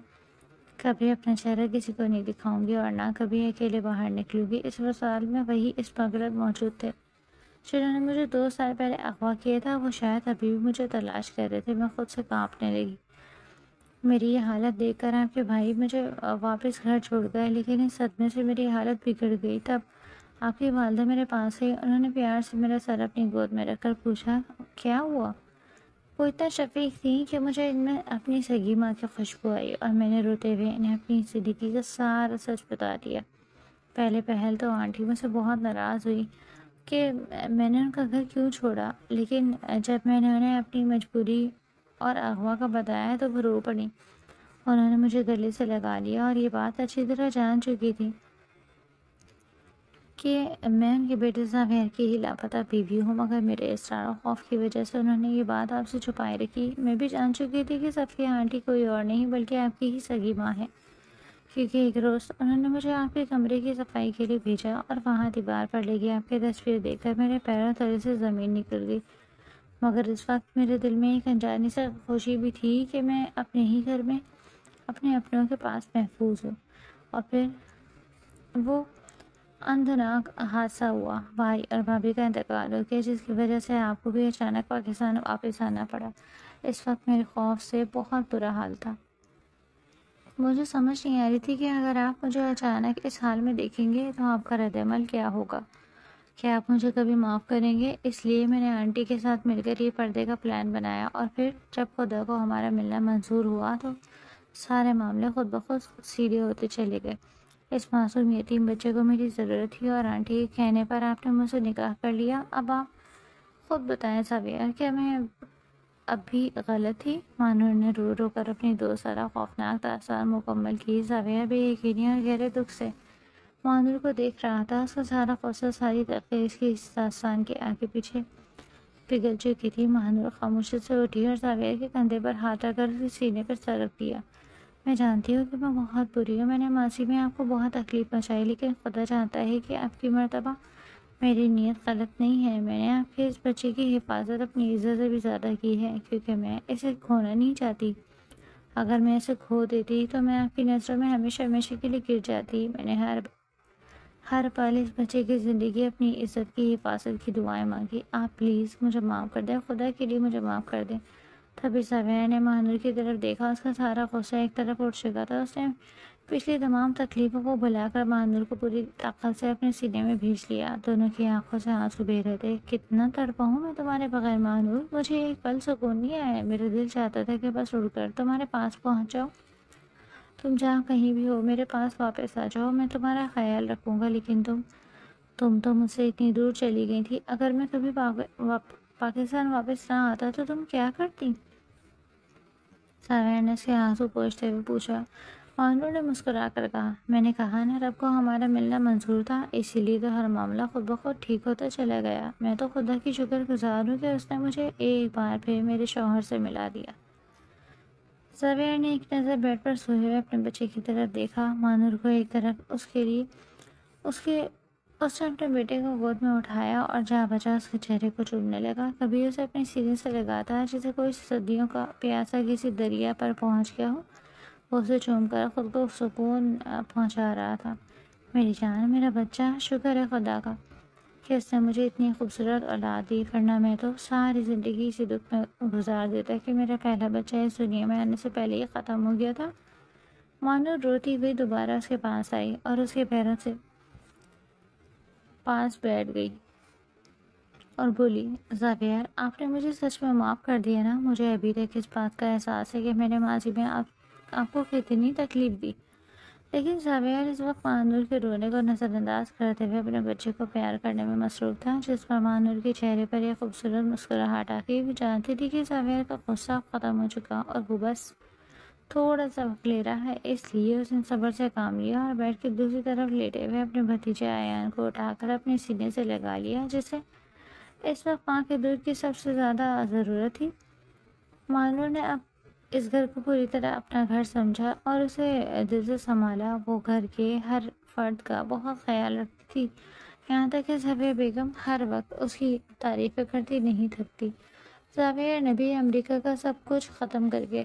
کبھی اپنا چہرہ کسی کو نہیں دکھاؤں گی اور نہ کبھی اکیلے باہر نکلوں گی۔ اس ہسپتال میں وہی اسمگلر موجود تھے جنہوں نے مجھے 2 سال پہلے اغوا کیا تھا، وہ شاید ابھی بھی مجھے تلاش کر رہے تھے۔ میں خود سے کانپنے لگی۔ میری یہ حالت دیکھ کر آپ کے بھائی مجھے واپس گھر چھوڑ گئے، لیکن اس صدمے سے میری حالت بگڑ گئی۔ تب آپ کی والدہ میرے پاس آئی، انہوں نے پیار سے میرا سر اپنی گود میں رکھ کر پوچھا کیا ہوا۔ وہ اتنا شفیق تھی کہ مجھے ان میں اپنی سگی ماں کی خوشبو آئی اور میں نے روتے ہوئے انہیں اپنی زندگی کا سارا سچ بتا دیا۔ پہلے پہل تو آنٹی مجھ سے بہت ناراض ہوئی کہ میں نے ان کا گھر کیوں چھوڑا، لیکن جب میں نے انہیں اپنی مجبوری اور اغوا کا بتایا تو وہ رو پڑی۔ انہوں نے مجھے گلے سے لگا لیا اور یہ بات اچھی طرح جان چکی تھی کہ میں ان کے بیٹے زاویہ کی ہی لاپتہ بیوی ہوں، مگر میرے اصرار اور خوف کی وجہ سے انہوں نے یہ بات آپ سے چھپائے رکھی۔ میں بھی جان چکی تھی کہ صفیہ آنٹی کوئی اور نہیں بلکہ آپ کی ہی سگی ماں ہے، کیونکہ ایک روز انہوں نے مجھے آپ کے کمرے کی صفائی کے لیے بھیجا اور وہاں دیوار پر لگی آپ کی تصویر دیکھ کر میرے پیروں تلے سے زمین نکل گئی۔ مگر اس وقت میرے دل میں ایک انجانی سے خوشی بھی تھی کہ میں اپنے ہی گھر میں اپنے اپنوں کے پاس محفوظ ہوں۔ اور پھر وہ اندھناک حادثہ ہوا، بھائی اور بھابھی کا انتقال ہو گیا، جس کی وجہ سے آپ کو بھی اچانک پاکستان واپس آنا پڑا۔ اس وقت میرے خوف سے بہت برا حال تھا۔ مجھے سمجھ نہیں آ رہی تھی کہ اگر آپ مجھے اچانک اس حال میں دیکھیں گے تو آپ کا رد عمل کیا ہوگا، کیا آپ مجھے کبھی معاف کریں گے؟ اس لیے میں نے آنٹی کے ساتھ مل کر یہ پردے کا پلان بنایا، اور پھر جب خدا کو ہمارا ملنا منظور ہوا تو سارے معاملے خود بخود سیدھے ہوتے چلے گئے۔ اس معصوم یتیم بچے کو میری ضرورت تھی اور آنٹی کے کہنے پر آپ نے مجھ سے نکاح کر لیا۔ اب آپ خود بتائیں زاویہ، کیا میں اب بھی غلط تھی؟ مانور نے رو رو کر اپنی 2 سالہ خوفناک داستان مکمل کی۔ زاویہ بے یقینی اور گہرے دکھ سے مانور کو دیکھ رہا تھا، اس کا سارا غصہ، ساری تحقیر کی اس داستان کے آگے پیچھے پگھل چکی تھی۔ مانور خاموشی سے اٹھی اور زاویہ کے کندھے پر ہاتھ رکھ کر اسے سینے پر سر رکھ دیا۔ میں جانتی ہوں کہ میں بہت بری ہوں، میں نے ماضی میں آپ کو بہت تکلیف پہنچائی، لیکن خدا جانتا ہے کہ اب کی مرتبہ میری نیت غلط نہیں ہے۔ میں نے آپ کے اس بچے کی حفاظت اپنی عزت سے بھی زیادہ کی ہے، کیونکہ میں اسے کھونا نہیں چاہتی۔ اگر میں اسے کھو دیتی تو میں آپ کی نظروں میں ہمیشہ ہمیشہ کے لیے گر جاتی۔ میں نے ہر پل اس بچے کی زندگی، اپنی عزت کی حفاظت کی دعائیں مانگی۔ آپ پلیز مجھے معاف کر دیں، خدا کے لیے مجھے معاف کر دیں۔ تبھی زاویہ نے مانور کی طرف دیکھا، اس کا سارا غصہ ایک طرف اٹھ چکا تھا۔ اس نے پچھلی تمام تکلیفوں کو بھلا کر مانور کو پوری طاقت سے اپنے سینے میں بھیج لیا۔ دونوں کی آنکھوں سے آنسو بہہ رہے تھے۔ کتنا تڑپا ہوں میں تمہارے بغیر مانور، مجھے ایک پل سکون نہیں آیا۔ میرا دل چاہتا تھا کہ بس اڑ کر تمہارے پاس پہنچ جاؤ۔ تم جہاں کہیں بھی ہو میرے پاس واپس آ جاؤ، میں تمہارا خیال رکھوں گا۔ لیکن تم تو مجھ سے اتنی دور چلی گئی تھی۔ اگر میں کبھی پاکستان واپس نہ آتا تو تم کیا کرتی؟ ساویر نے اس کے آنسو پوچھتے ہوئے پوچھا۔ مانور نے مسکرا کر کہا، میں نے کہا نا، رب کو ہمارا ملنا منظور تھا، اسی لیے تو ہر معاملہ خود بخود ٹھیک ہوتا چلا گیا۔ میں تو خدا کی شکر گزار ہوں کہ اس نے مجھے ایک بار پھر میرے شوہر سے ملا دیا۔ ساویر نے ایک نظر بیڈ پر سوئے ہوئے اپنے بچے کی طرف دیکھا۔ مانور کو ایک طرف اس نے اپنے بیٹے کو گود میں اٹھایا اور جا بجا اس کے چہرے کو چومنے لگا۔ کبھی اسے اپنے سینے سے لگاتا جسے کوئی صدیوں کا پیاسا کسی دریا پر پہنچ گیا ہو۔ وہ اسے چوم کر خود کو سکون پہنچا رہا تھا۔ میری جان، میرا بچہ، شکر ہے خدا کا کہ اس نے مجھے اتنی خوبصورت اولاد دی، ورنہ میں تو ساری زندگی اسی دکھ میں گزار دیتا کہ میرا پہلا بچہ اس دنیا میں آنے سے پہلے ہی ختم ہو گیا تھا۔ مانو روتی ہوئی دوبارہ اس کے پاس آئی اور اس کے پیروں سے پاس بیٹھ گئی اور بولی، زاویہ، آپ نے مجھے سچ میں معاف کر دیا نا؟ مجھے ابھی تک اس بات کا احساس ہے کہ میرے ماضی میں آپ کو کتنی تکلیف دی۔ لیکن زاویہ اس وقت مانور کے رونے کو نظر انداز کرتے ہوئے اپنے بچے کو پیار کرنے میں مصروف تھا، جس پر مانور کے چہرے پر یہ خوبصورت مسکراہٹ آ گئی۔ وہ جانتی تھی کہ زاویہ کا غصہ ختم ہو چکا اور وہ بس تھوڑا سا وقت لے رہا ہے، اس لیے اس نے صبر سے کام لیا اور بیٹھ کے دوسری طرف لیٹے ہوئے اپنے بھتیجے ایان کو اٹھا کر اپنے سینے سے لگا لیا، جسے اس وقت ماں کے دودھ کی سب سے زیادہ ضرورت تھی۔ مانور نے اب اس گھر کو پوری طرح اپنا گھر سمجھا اور اسے دل سے سنبھالا۔ وہ گھر کے ہر فرد کا بہت خیال رکھتی تھی، یہاں تک کہ زاویہ بیگم ہر وقت اس کی تعریفیں کرتی نہیں تھکتی۔ زاویہ نے بھی امریکہ کا سب کچھ ختم کر کے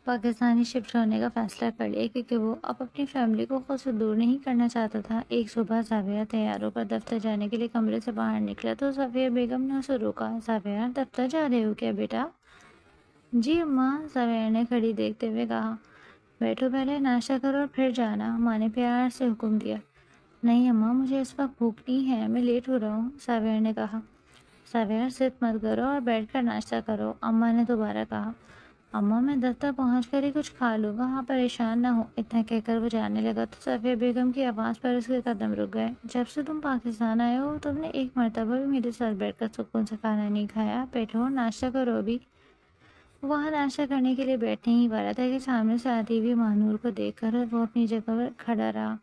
پاکستانی شفٹ ہونے کا فیصلہ کر لیا، کیونکہ وہ اب اپنی فیملی کو خود سے دور نہیں کرنا چاہتا تھا۔ ایک صبح زاویہ تیاروں پر دفتر جانے کے لیے کمرے سے باہر نکلا تو زاویہ بیگم نے اسے روکا۔ زاویہ، دفتر جا رہے ہو کیا بیٹا؟ جی اماں، زاویہ نے گھڑی دیکھتے ہوئے کہا۔ بیٹھو، پہلے ناشتہ کرو اور پھر جانا، ماں نے پیار سے حکم دیا۔ نہیں اماں، مجھے اس وقت بھوک نہیں ہے، میں لیٹ ہو رہا ہوں، زاویہ نے کہا۔ زاویہ، ضد مت کرو اور بیٹھ کر ناشتہ کرو، اماں نے دوبارہ کہا۔ اماں، میں دفتر پہنچ کر ہی کچھ کھا لوں گا، آپ پریشان نہ ہو، اتنا کہہ کر وہ جانے لگا تو زاویہ بیگم کی آواز پر اس کے قدم رک گئے۔ جب سے تم پاکستان آئے ہو تم نے ایک مرتبہ بھی میرے ساتھ بیٹھ کر سکون سے کھانا نہیں کھایا، بیٹھو ناشتہ کرو ابھی۔ وہاں ناشتہ کرنے کے لیے بیٹھنے ہی والا تھا کہ سامنے سے آتی ہوئی مانور کو دیکھ کر وہ اپنی جگہ پر کھڑا رہا۔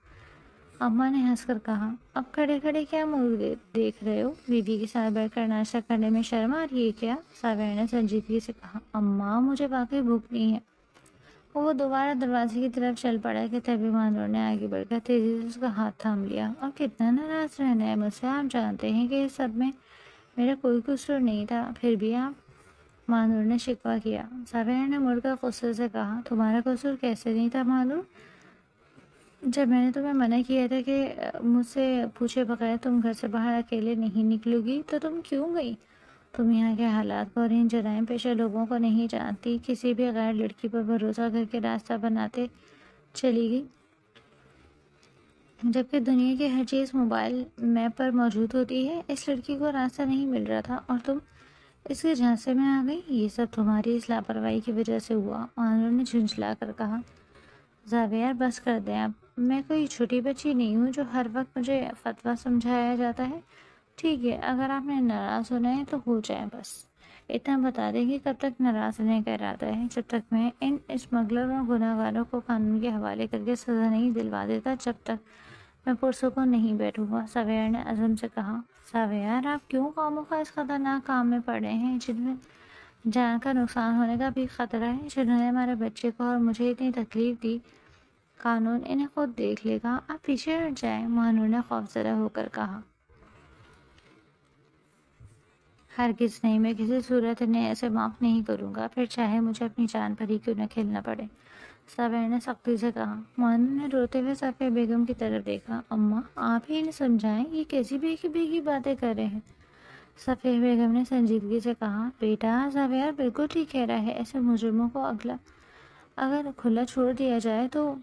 اماں نے ہنس کر کہا، اب کھڑے کھڑے کیا منہ دیکھ رہے ہو؟ بیوی کے ساتھ بیٹھ کر ناشتہ کرنے میں شرم آ رہی ہے کیا؟ زاویہ نے سنجیدگی سے کہا۔ اماں، مجھے واقعی بھوک نہیں ہے۔ وہ دوبارہ دروازے کی طرف چل پڑا کہ تبھی مانور نے آگے بڑھ کر تیزی سے اس کا ہاتھ تھام لیا۔ اور کتنا ناراض رہنا ہے مجھ سے، آپ جانتے ہیں کہ اس سب میں میرا کوئی قصور نہیں تھا، پھر بھی آپ، مانور نے شکوہ کیا۔ زاویہ نے مڑ کر غصے سے کہا، تمہارا قصور کیسے نہیں تھا مانور؟ جب میں نے تمہیں منع کیا تھا کہ مجھ سے پوچھے بغیر تم گھر سے باہر اکیلے نہیں نکلو گی تو تم کیوں گئی؟ تم یہاں کے حالات کو اور ان جرائم پیشہ لوگوں کو نہیں جانتی، کسی بھی غیر لڑکی پر بھروسہ کر کے راستہ بناتے چلی گئی، جبکہ دنیا کی ہر چیز موبائل میپ پر موجود ہوتی ہے۔ اس لڑکی کو راستہ نہیں مل رہا تھا اور تم اس کے جھانسے میں آ گئی، یہ سب تمہاری اس لاپرواہی کی وجہ سے ہوا، مانور نے جھنجھلا کر کہا۔ زاویہ، بس کر دیں اب، میں کوئی چھوٹی بچی نہیں ہوں جو ہر وقت مجھے فتویٰ سمجھایا جاتا ہے۔ ٹھیک ہے، اگر آپ نے ناراض ہونا ہے تو ہو جائے، بس اتنا بتا دیں کہ کب تک ناراض ہونے کا ارادہ ہے۔ جب تک میں ان اسمگلر اور گناہ گاروں کو قانون کے حوالے کر کے سزا نہیں دلوا دیتا جب تک میں پرسکون نہیں بیٹھوں گا، زاویہ نے عزم سے کہا۔ زاویہ، آپ کیوں خواہ اس خطرناک کام میں پڑے ہیں جن میں جان کا نقصان ہونے کا بھی خطرہ ہے، جنہوں نے ہمارے بچے کو اور مجھے اتنی تکلیف دی؟ قانون انہیں خود دیکھ لے گا، آپ پیچھے ہٹ جائیں، مانور نے خوفزدہ ہو کر کہا۔ ہرگز نہیں، میں کسی صورت انہیں ایسے معاف نہیں کروں گا، پھر چاہے مجھے اپنی جان پر ہی کیوں نہ کھیلنا پڑے، زاویہ نے سختی سے کہا۔ مانور نے روتے ہوئے صفیہ بیگم کی طرف دیکھا۔ اماں، آپ ہی انہیں سمجھائیں، یہ کیسی بے کی باتیں کر رہے ہیں؟ صفیہ بیگم نے سنجیدگی سے کہا۔ بیٹا، زاویہ بالکل ٹھیک کہہ رہا ہے، ایسے مجرموں کو اگر کھلا چھوڑ دیا جائے تو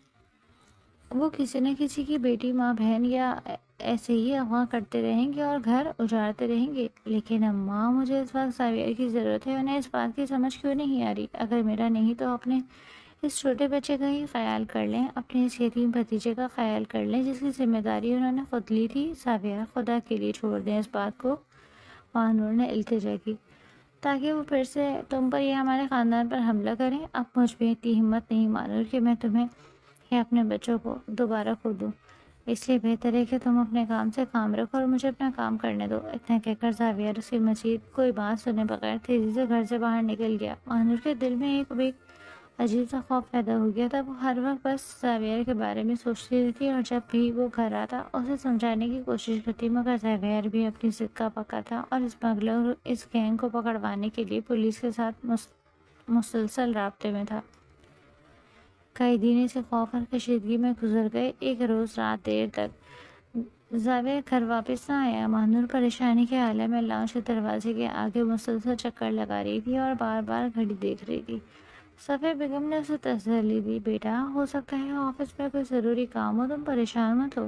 وہ کسی نہ کسی کی بیٹی، ماں، بہن یا ایسے ہی اغوا کرتے رہیں گے اور گھر اجاڑتے رہیں گے۔ لیکن اماں، مجھے اس وقت زاویہ کی ضرورت ہے، انہیں اس بات کی سمجھ کیوں نہیں آ رہی؟ اگر میرا نہیں تو اپنے اس چھوٹے بچے کا ہی خیال کر لیں، اپنے اس یتیم بھتیجے کا خیال کر لیں جس کی ذمہ داری انہوں نے خود لی تھی۔ زاویہ، خدا کے لیے چھوڑ دیں اس بات کو، ماہنور نے التجا کی، تاکہ وہ پھر سے تم پر یا ہمارے خاندان پر حملہ کریں۔ اب مجھ میں اتنی ہمت نہیں مانور کہ میں تمہیں یا اپنے بچوں کو دوبارہ کھو دوں، اس لیے بہتر ہے کہ تم اپنے کام سے کام رکھو اور مجھے اپنا کام کرنے دو۔ اتنا کہہ کر زاویہ اس کی مزید کوئی بات سنے بغیر تیزی سے گھر سے باہر نکل گیا۔ ماہنور کے دل میں ایک عجیب سا خوف پیدا ہو گیا تھا۔ وہ ہر وقت بس زاویہ کے بارے میں سوچتی رہتی اور جب بھی وہ گھر آتا اسے سمجھانے کی کوشش کرتی، مگر زاویہ بھی اپنی ضد کا پکا تھا اور اسمگلر اس گینگ کو پکڑوانے کے لیے پولیس کے ساتھ مسلسل رابطے میں تھا۔ کئی دن اسے خوف اور کشیدگی میں گزر گئے۔ ایک روز رات دیر تک زاویہ گھر واپس نہ آیا۔ ماہنور پریشانی کے عالم میں لاؤنج کے دروازے کے آگے مسلسل چکر لگا رہی تھی اور بار بار گھڑی دیکھ رہی تھی۔ صفیہ بیگم نے اسے تسلی دی، بیٹا، ہو سکتا ہے آفس میں کوئی ضروری کام ہو، تم پریشان مت ہو۔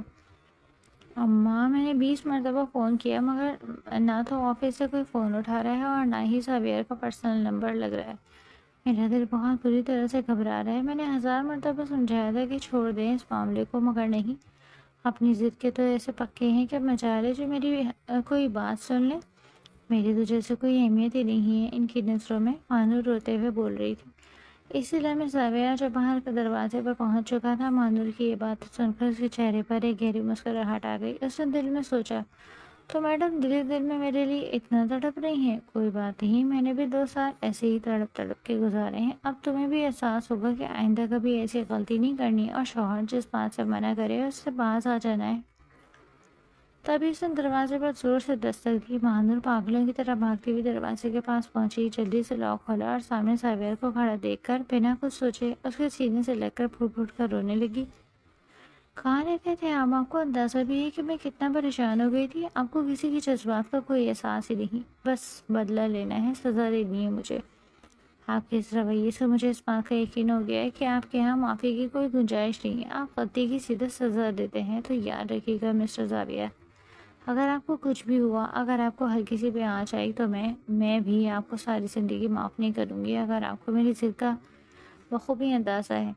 اماں، میں نے 20 مرتبہ فون کیا مگر نہ تو آفس سے کوئی فون اٹھا رہا ہے اور نہ ہی زاویہ کا پرسنل نمبر لگ رہا ہے۔ میرا دل بہت بری طرح سے گھبرا رہا ہے۔ میں نے 1000 مرتبہ سمجھایا تھا کہ چھوڑ دیں اس معاملے کو، مگر نہیں۔ اپنی ضد کے تو ایسے پکے ہیں کہ مجال ہے جو میری کوئی بات سن لیں۔ میری تو جیسے کوئی اہمیت ہی نہیں ہے ان کی نظروں میں، ماہنور روتے ہوئے بول رہی تھی۔ اسی لمحے زاویہ جب باہر کے دروازے پر پہنچ چکا تھا، ماہنور کی یہ بات سن کر اس کے چہرے پر ایک گہری مسکراہٹ آ گئی۔ اس نے دل میں سوچا، تو میڈم دل دل میں میرے لیے اتنا تڑپ رہی ہیں؟ کوئی بات نہیں، میں نے بھی 2 سال ایسے ہی تڑپ تڑپ کے گزارے ہیں۔ اب تمہیں بھی احساس ہوگا کہ آئندہ کبھی ایسی غلطی نہیں کرنی اور شوہر جس بات سے منع کرے اس سے باز آ جانا ہے۔ تبھی اس نے دروازے پر زور سے دستک دی۔ ماہنور پاگلوں کی طرح بھاگتی ہوئی دروازے کے پاس پہنچی، جلدی سے لاک کھولا اور سامنے زاویہ کو کھڑا دیکھ کر بنا کچھ سوچے اس کے سینے سے لگ کر پھوٹ پھوٹ کر رونے لگی۔ کہاں رہتے تھے آپ؟ آپ کو اندازہ بھی ہے کہ میں کتنا پریشان ہو گئی تھی؟ آپ کو کسی کی جذبات کا کوئی احساس ہی نہیں، بس بدلہ لینا ہے، سزا دینی ہے مجھے۔ آپ کے اس رویے سے مجھے اس بات کا یقین ہو گیا ہے کہ آپ کے ہاں معافی کی کوئی گنجائش نہیں ہے، آپ غلطی کی سیدھے سزا دیتے ہیں۔ تو یاد رکھیے گا مسٹر زاویہ، اگر آپ کو کچھ بھی ہوا، اگر آپ کو ہلکی سی بھی آنچ آئی تو میں بھی آپ کو ساری زندگی معاف نہیں کروں گی، اگر آپ کو میری ضد کا بخوبی اندازہ ہے۔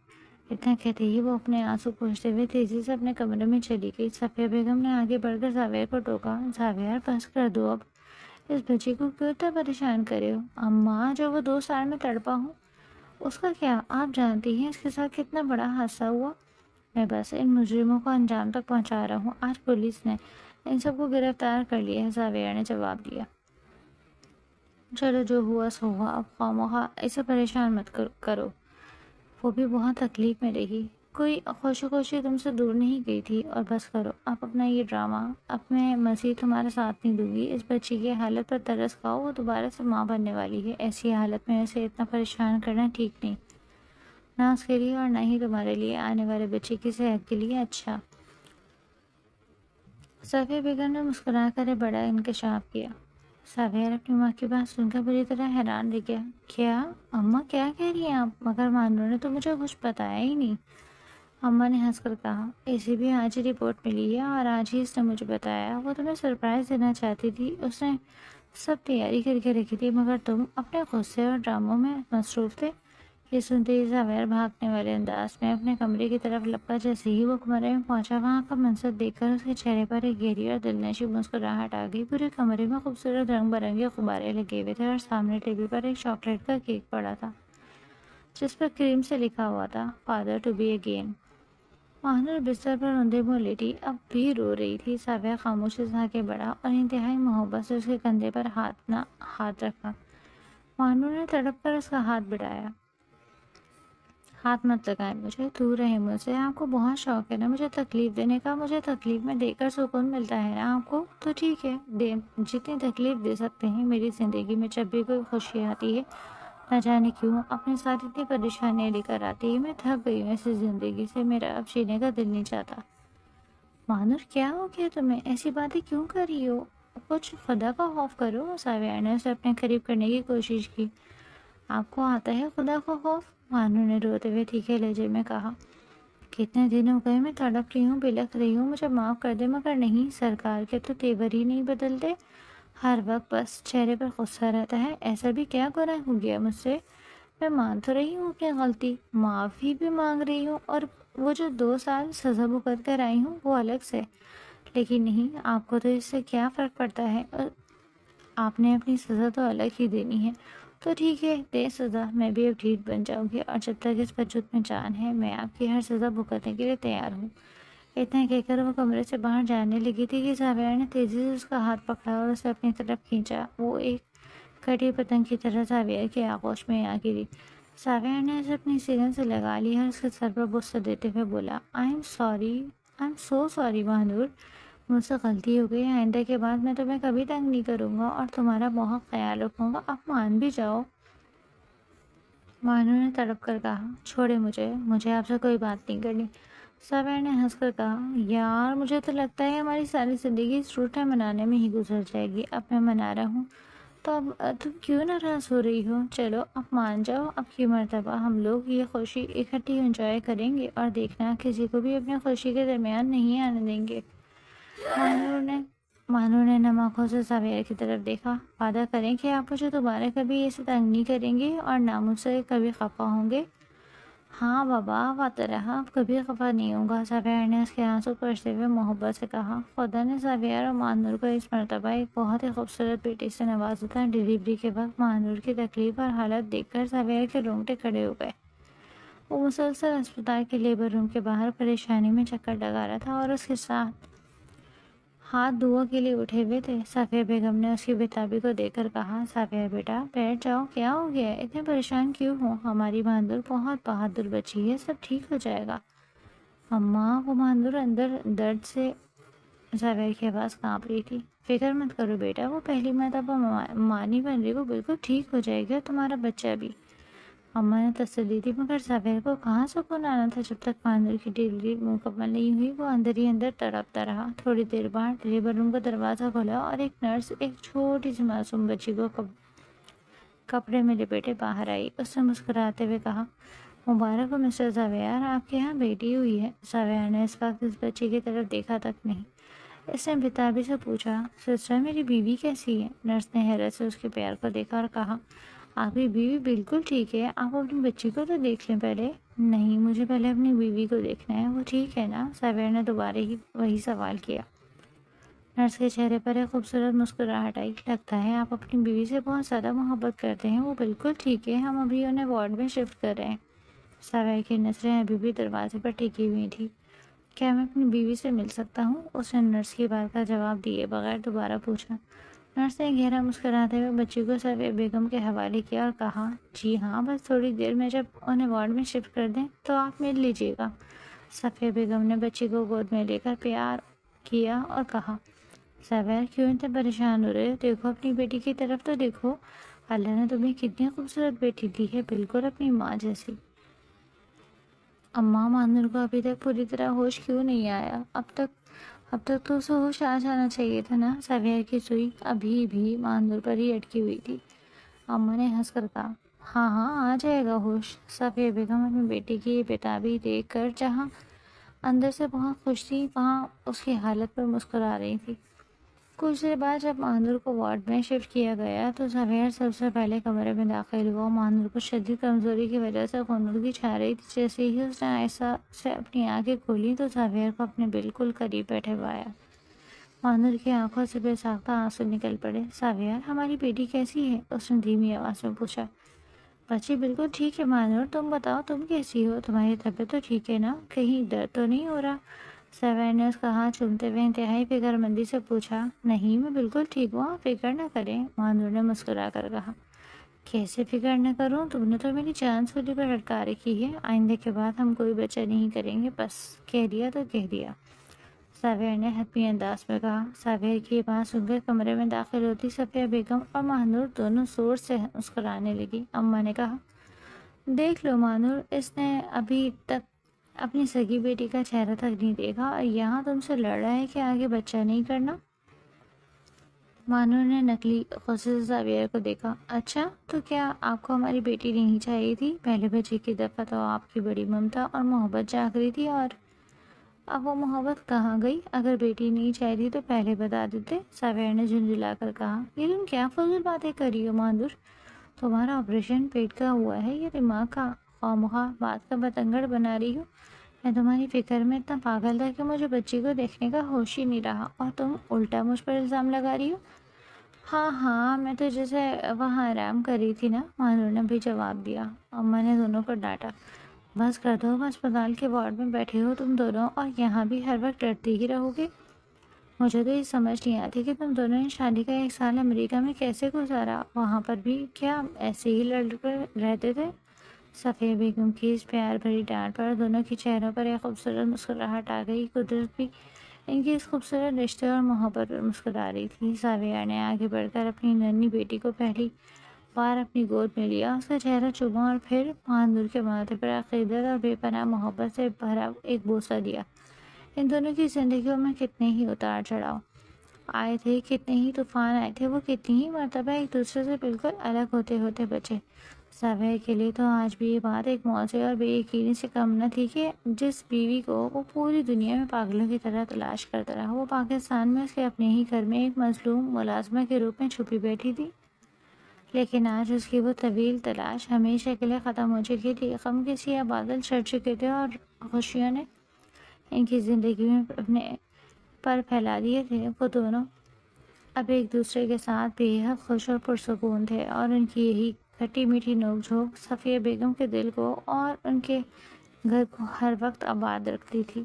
اتنا کہتے ہی وہ اپنے آنسو پوچھتے ہوئے تیزی سے اپنے کمرے میں چلی گئی۔ صفیہ بیگم نے آگے بڑھ کر زاویہ کو ٹوکا، زاویہ بس کر دو اب، اس بچی کو کیوں اتنا پریشان کرے ہو؟ اماں، جو وہ 2 سال میں تڑپا ہوں اس کا کیا؟ آپ جانتی ہیں اس کے ساتھ کتنا بڑا حادثہ ہوا؟ میں بس ان مجرموں کو انجام تک پہنچا رہا ہوں۔ آج پولیس نے ان سب کو گرفتار کر لیا ہے، زاویہ نے جواب دیا۔ چلو جو ہوا سو ہوا، اب خواہ اسے پریشان مت کرو، وہ بھی بہت تکلیف میں رہی، کوئی خوشی خوشی تم سے دور نہیں گئی تھی، اور بس کرو اب اپنا یہ ڈرامہ، اب میں مزید تمہارا ساتھ نہیں دوں گی۔ اس بچی کی حالت پر ترس کھاؤ، وہ دوبارہ سے ماں بننے والی ہے، ایسی حالت میں اسے اتنا پریشان کرنا ٹھیک نہیں، نہ اس کے لیے اور نہ ہی تمہارے لیے، آنے والے بچے کی صحت کے لیے اچھا۔ صفیہ بیگم نے مسکرا کر ایک بڑا انکشاف کیا۔ زاویہ اپنی ماں کی بات سن کر بری طرح حیران رہ گیا۔ کیا اماں، کیا کہہ رہی ہیں آپ؟ مگر ماہنور نے تو مجھے کچھ بتایا ہی نہیں۔ اماں نے ہنس کر کہا، اسے بھی آج ہی رپورٹ ملی ہے اور آج ہی اس نے مجھے بتایا، وہ تمہیں سرپرائز دینا چاہتی تھی، اس نے سب تیاری کر کے رکھی تھی مگر تم اپنے غصے اور ڈراموں میں مصروف تھے۔ یہ سنتے ہی زاویہ بھاگنے والے انداز میں اپنے کمرے کی طرف لپکا۔ جیسے ہی وہ کمرے میں پہنچا، وہاں کا منظر دیکھ کر اس کے چہرے پر ایک گہری اور دلنشین مسکراہٹ آ گئی۔ پورے کمرے میں خوبصورت رنگ برنگے غبارے لگے ہوئے تھے اور سامنے ٹیبل پر ایک چاکلیٹ کا کیک پڑا تھا جس پر کریم سے لکھا ہوا تھا، father to be again. Mahnoor بستر پر اندھے منہ لیٹی اب بھی رو رہی تھی۔ زاویہ خاموشی سے آگے بڑھا اور انتہائی محبت سے اس کے کندھے پر ہاتھ رکھا۔ ماہنور نے تڑپ کر اس کا ہاتھ بڑھایا۔ ہاتھ مت لگائیں مجھے، دور رہیں مجھ سے، آپ کو بہت شوق ہے نا مجھے تکلیف دینے کا، مجھے تکلیف میں دے کر سکون ملتا ہے نا آپ کو، تو ٹھیک ہے، جتنی تکلیف دے سکتے ہیں۔ میری زندگی میں جب بھی کوئی خوشی آتی ہے، نہ جانے کیوں اپنے ساتھ اتنی پریشانیاں لے کر آتی ہے، میں تھک گئی ہوں ایسی زندگی سے، میرا اب جینے کا دل نہیں چاہتا۔ ماہنور، کیا ہو گیا تمہیں؟ ایسی باتیں کیوں کر رہی ہو؟ کچھ خدا کا خوف کرو۔ زاویہ نے اسے اپنے قریب کرنے کی کوشش کی۔ آپ کو آتا ہے خدا کا خوف؟ مانو نے روتے ہوئے تیکھے لہجے میں کہا۔ کتنے دن ہو گئے میں تڑپ رہی ہوں، بلکھ رہی ہوں، مجھے معاف کر دے، مگر نہیں، سرکار کے تو تیور ہی نہیں بدلتے، ہر وقت بس چہرے پر غصہ رہتا ہے۔ ایسا بھی کیا گناہ ہو گیا مجھ سے؟ میں مان تو رہی ہوں اپنی غلطی، معافی بھی مانگ رہی ہوں، اور وہ جو 2 سال سزا بھگت کر آئی ہوں وہ الگ سے، لیکن نہیں، آپ کو تو اس سے کیا فرق پڑتا ہے، اور آپ نے اپنی سزا تو الگ ہی دینی ہے۔ تو ٹھیک ہے، دے سزا، میں بھی اب ڈھیٹ بن جاؤں گی، اور جب تک اس وجود میں جان ہے میں آپ کی ہر سزا بھگتنے کے لیے تیار ہوں۔ اتنا کہہ کر وہ کمرے سے باہر جانے لگی تھی کہ زاویہ نے تیزی سے اس کا ہاتھ پکڑا اور اسے اپنی طرف کھینچا۔ وہ ایک کٹی پتنگ کی طرح زاویہ کے آغوش میں آ گری۔ زاویہ نے اسے اپنی سینے سے لگا لیا اور اس کے سر پر بوسہ دیتے ہوئے بولا، I am so sorry Mehnoor, مجھ سے غلطی ہو گئی، آئندہ کے بعد میں تمہیں کبھی تنگ نہیں کروں گا اور تمہارا بہت خیال رکھوں گا، اب مان بھی جاؤ۔ مانو نے تڑپ کر کہا، چھوڑے مجھے آپ سے کوئی بات نہیں کرنی۔ زاویہ نے ہنس کر کہا، یار مجھے تو لگتا ہے ہماری ساری زندگی اس روٹھے منانے میں ہی گزر جائے گی، اب میں منا رہا ہوں تو اب تم کیوں ناراض ہو رہی ہو؟ چلو اب مان جاؤ، اب کی مرتبہ ہم لوگ یہ خوشی اکٹھی انجوائے کریں گے، اور دیکھنا کسی کو بھی اپنی خوشی کے درمیان نہیں آنے دیں گے۔ مانو نے نم آنکھوں سے زاویہ کی طرف دیکھا۔ وعدہ کریں کہ آپ مجھے دوبارہ کبھی ایسے تنگ نہیں کریں گے اور نہ مجھ سے کبھی خفا ہوں گے؟ ہاں بابا، وعدہ رہا، اب کبھی خفا نہیں ہوں گا، زاویہ نے اس کے آنسو پوچھتے ہوئے محبت سے کہا۔ خدا نے زاویہ اور مانور کو اس مرتبہ ایک بہت ہی خوبصورت بیٹی سے نوازا تھا۔ ڈیلیوری کے وقت مانور کی تکلیف اور حالت دیکھ کر زاویہ کے رونگٹے کھڑے ہو گئے۔ وہ مسلسل اسپتال کے لیبر روم کے باہر پریشانی میں چکر لگا رہا تھا اور اس کے ساتھ ہاتھ دعا کے لیے اٹھے ہوئے تھے۔ صافیہ بیگم نے اس کی بےتابی کو دیکھ کر کہا، صافیہ بیٹا بیٹھ جاؤ، کیا ہو گیا ہے؟ اتنے پریشان کیوں ہو؟ ہماری بہادر بہت بہادر بچی ہے، سب ٹھیک ہو جائے گا۔ اماں، وہ بہادر اندر درد سے زاویہ کی آواز کانپ رہی تھی۔ فکر مت کرو بیٹا، وہ پہلی مرتبہ ماں نہیں بن رہی، وہ بالکل ٹھیک ہو جائے گی، اور تمہارا بچہ بھی۔ اماں نے تسلی دی، مگر زاویہ کو کہاں سکون آنا تھا۔ جب تک مہنور کی ڈیلیوری مکمل نہیں ہوئی وہ اندر ہی اندر تڑپتا رہا۔ تھوڑی دیر بعد لیبر روم کا دروازہ کھلا اور ایک نرس ایک چھوٹی سی معصوم بچی کو کپڑے میں لپیٹے باہر آئی۔ اس نے مسکراتے ہوئے کہا، مبارک ہو مسٹر زاویہ، آپ کے یہاں بیٹی ہوئی ہے۔ زاویہ نے اس وقت اس بچی کی طرف دیکھا تک نہیں۔ اس نے بےتابی سے پوچھا، سسٹر میری بیوی کیسی ہے؟ نرس نے حیرت سے اس کے پیار کو دیکھا اور کہا، آپ کی بیوی بالکل ٹھیک ہے، آپ اپنی بچی کو تو دیکھ لیں پہلے۔ نہیں، مجھے پہلے اپنی بیوی کو دیکھنا ہے، وہ ٹھیک ہے نا؟ زاویہ نے دوبارہ ہی وہی سوال کیا۔ نرس کے چہرے پر ایک خوبصورت مسکراہٹ آئی۔ لگتا ہے آپ اپنی بیوی سے بہت زیادہ محبت کرتے ہیں، وہ بالکل ٹھیک ہے، ہم ابھی انہیں وارڈ میں شفٹ کر رہے ہیں۔ زاویہ کی نظریں ابھی بھی دروازے پر ٹکی ہوئی تھی۔ کیا میں اپنی بیوی سے مل سکتا ہوں؟ اس نے نرس کی بات کا جواب دیے بغیر دوبارہ پوچھا۔ نرس نے گہرا مسکراتے ہوئے بچی کو صافیہ بیگم کے حوالے کیا اور کہا، جی ہاں، بس تھوڑی دیر میں جب انہیں وارڈ میں شفٹ کر دیں تو آپ مل لیجیے گا۔ صافیہ بیگم نے بچی کو گود میں لے کر پیار کیا اور کہا، زاویہ کیوں اتنے پریشان ہو رہے ہو؟ دیکھو اپنی بیٹی کی طرف تو دیکھو، اللہ نے تمہیں کتنی خوبصورت بیٹی دی ہے، بالکل اپنی ماں جیسی۔ اماں، مانور کو ابھی تک پوری طرح ہوش کیوں نہیں آیا؟ اب تک تو اسے ہوش آ جانا چاہیے تھا نا؟ زاویہ کی سوئی ابھی بھی مانور پر ہی اٹکی ہوئی تھی۔ اماں نے ہنس کر کہا، ہاں ہاں، آ جائے گا ہوش۔ صافیہ بیگم اپنی بیٹی کی یہ بےتابی دیکھ کر جہاں اندر سے بہت خوش تھی وہاں اس کی حالت پر مسکرا رہی تھی۔ کچھ دیر بعد جب مانور کو وارڈ میں شفٹ کیا گیا تو زاویہ سب سے پہلے کمرے میں داخل ہوا۔ مانور کو شدید کمزوری کی وجہ سے خونریزی چھا رہی تھی۔ جیسے ہی اس نے آہستہ سے اپنی آنکھیں کھولی تو زاویہ کو اپنے بالکل قریب بیٹھے پایا۔ مانور کی آنکھوں سے بے ساختہ آنسو نکل پڑے۔ زاویہ، ہماری بیٹی کیسی ہے؟ اس نے دھیمی آواز میں پوچھا۔ بچی بالکل ٹھیک ہے مانور، تم بتاؤ تم کیسی ہو؟ تمہاری طبیعت تو ٹھیک ہے نا؟ کہیں درد تو نہیں ہو رہا؟ زاویہ نے اس کا ہاتھ چومتے ہوئے انتہائی فکر مندی سے پوچھا۔ نہیں، میں بالکل ٹھیک ہوں، آپ فکر نہ کریں، مانور نے مسکرا کر کہا۔ کیسے فکر نہ کروں؟ تم نے تو میری جان سولی پر لٹکا رکھی ہے، آئندہ کے بعد ہم کوئی بچہ نہیں کریں گے، بس کہہ دیا تو کہہ دیا، زاویہ نے حتمی انداز میں کہا۔ زاویہ کی یہ بات سن کر کمرے میں داخل ہوتی صفیہ بیگم اور مانور دونوں زور سے مسکرانے لگی۔ اماں نے کہا، دیکھ لو مانور، اس نے ابھی تک اپنی سگی بیٹی کا چہرہ تک نہیں دیکھا اور یہاں تم سے لڑ رہا ہے کہ آگے بچہ نہیں کرنا۔ مانو نے نقلی غصے سے زاویہ کو دیکھا۔ اچھا، تو کیا آپ کو ہماری بیٹی نہیں چاہیے تھی؟ پہلے بچے کی دفعہ تو آپ کی بڑی ممتا اور محبت جاگ رہی تھی، اور اب وہ محبت کہاں گئی؟ اگر بیٹی نہیں چاہیے تو پہلے بتا دیتے، زاویہ نے جھنجھلا کر کہا۔ یہ تم کیا فضول باتیں کر رہی ہو ماندور؟ تمہارا آپریشن پیٹ کا ہوا ہے یا دماغ کا؟ خواہ بات کا بتنگڑ بنا رہی ہو۔ میں تمہاری فکر میں اتنا پاگل تھا کہ مجھے بچی کو دیکھنے کا ہوش ہی نہیں رہا، اور تم الٹا مجھ پر الزام لگا رہی ہو۔ ہاں، میں تو جیسے وہاں آرام کر رہی تھی نا، مانور نے بھی جواب دیا۔ اماں نے دونوں کو ڈانٹا۔ بس کر دو، ہسپتال کے وارڈ میں بیٹھے ہو تم دونوں، اور یہاں بھی ہر وقت ڈرتی ہی رہو گے۔ مجھے تو یہ سمجھ نہیں آتی کہ تم دونوں نے شادی کا 1 سال امریکہ میں کیسے گزارا؟ وہاں پر بھی کیا ایسے ہی لڑ کر رہتے تھے؟ صفیہ بیگم کی اس پیار بھری ڈانٹ پر دونوں کے چہروں پر ایک خوبصورت مسکراہٹ آ گئی۔ قدرت بھی ان کی اس خوبصورت رشتے اور محبت پر مسکرا رہی تھی۔ زاویہ نے آگے بڑھ کر اپنی ننھی بیٹی کو پہلی بار اپنی گود میں لیا، اس کا چہرہ چوما اور پھر ماندور کے ماتھے پر عقیدت اور بے پناہ محبت سے بھرا ایک بوسہ دیا۔ ان دونوں کی زندگیوں میں کتنے ہی اتار چڑھاؤ آئے تھے، کتنے ہی طوفان آئے تھے، وہ کتنی ہی مرتبہ ایک دوسرے سے بالکل الگ ہوتے ہوتے بچے۔ زاویہ کے لیے تو آج بھی یہ بات ایک معجزے اور بے یقینی سے کم نہ تھی کہ جس بیوی کو وہ پوری دنیا میں پاگلوں کی طرح تلاش کرتا رہا، وہ پاکستان میں اس کے اپنے ہی گھر میں ایک مظلوم ملازمہ کے روپ میں چھپی بیٹھی تھی۔ لیکن آج اس کی وہ طویل تلاش ہمیشہ کے لیے ختم ہو چکی تھی۔ غم کے سیاہ بادل چھٹ چکے تھے اور خوشیوں نے ان کی زندگی میں اپنے پر پھیلا دیے تھے۔ وہ دونوں اب ایک دوسرے کے ساتھ بے حد خوش اور پرسکون تھے، اور ان کی یہی کھٹی میٹھی نوک جھونک صفیہ بیگم کے دل کو اور ان کے گھر کو ہر وقت آباد رکھتی تھی۔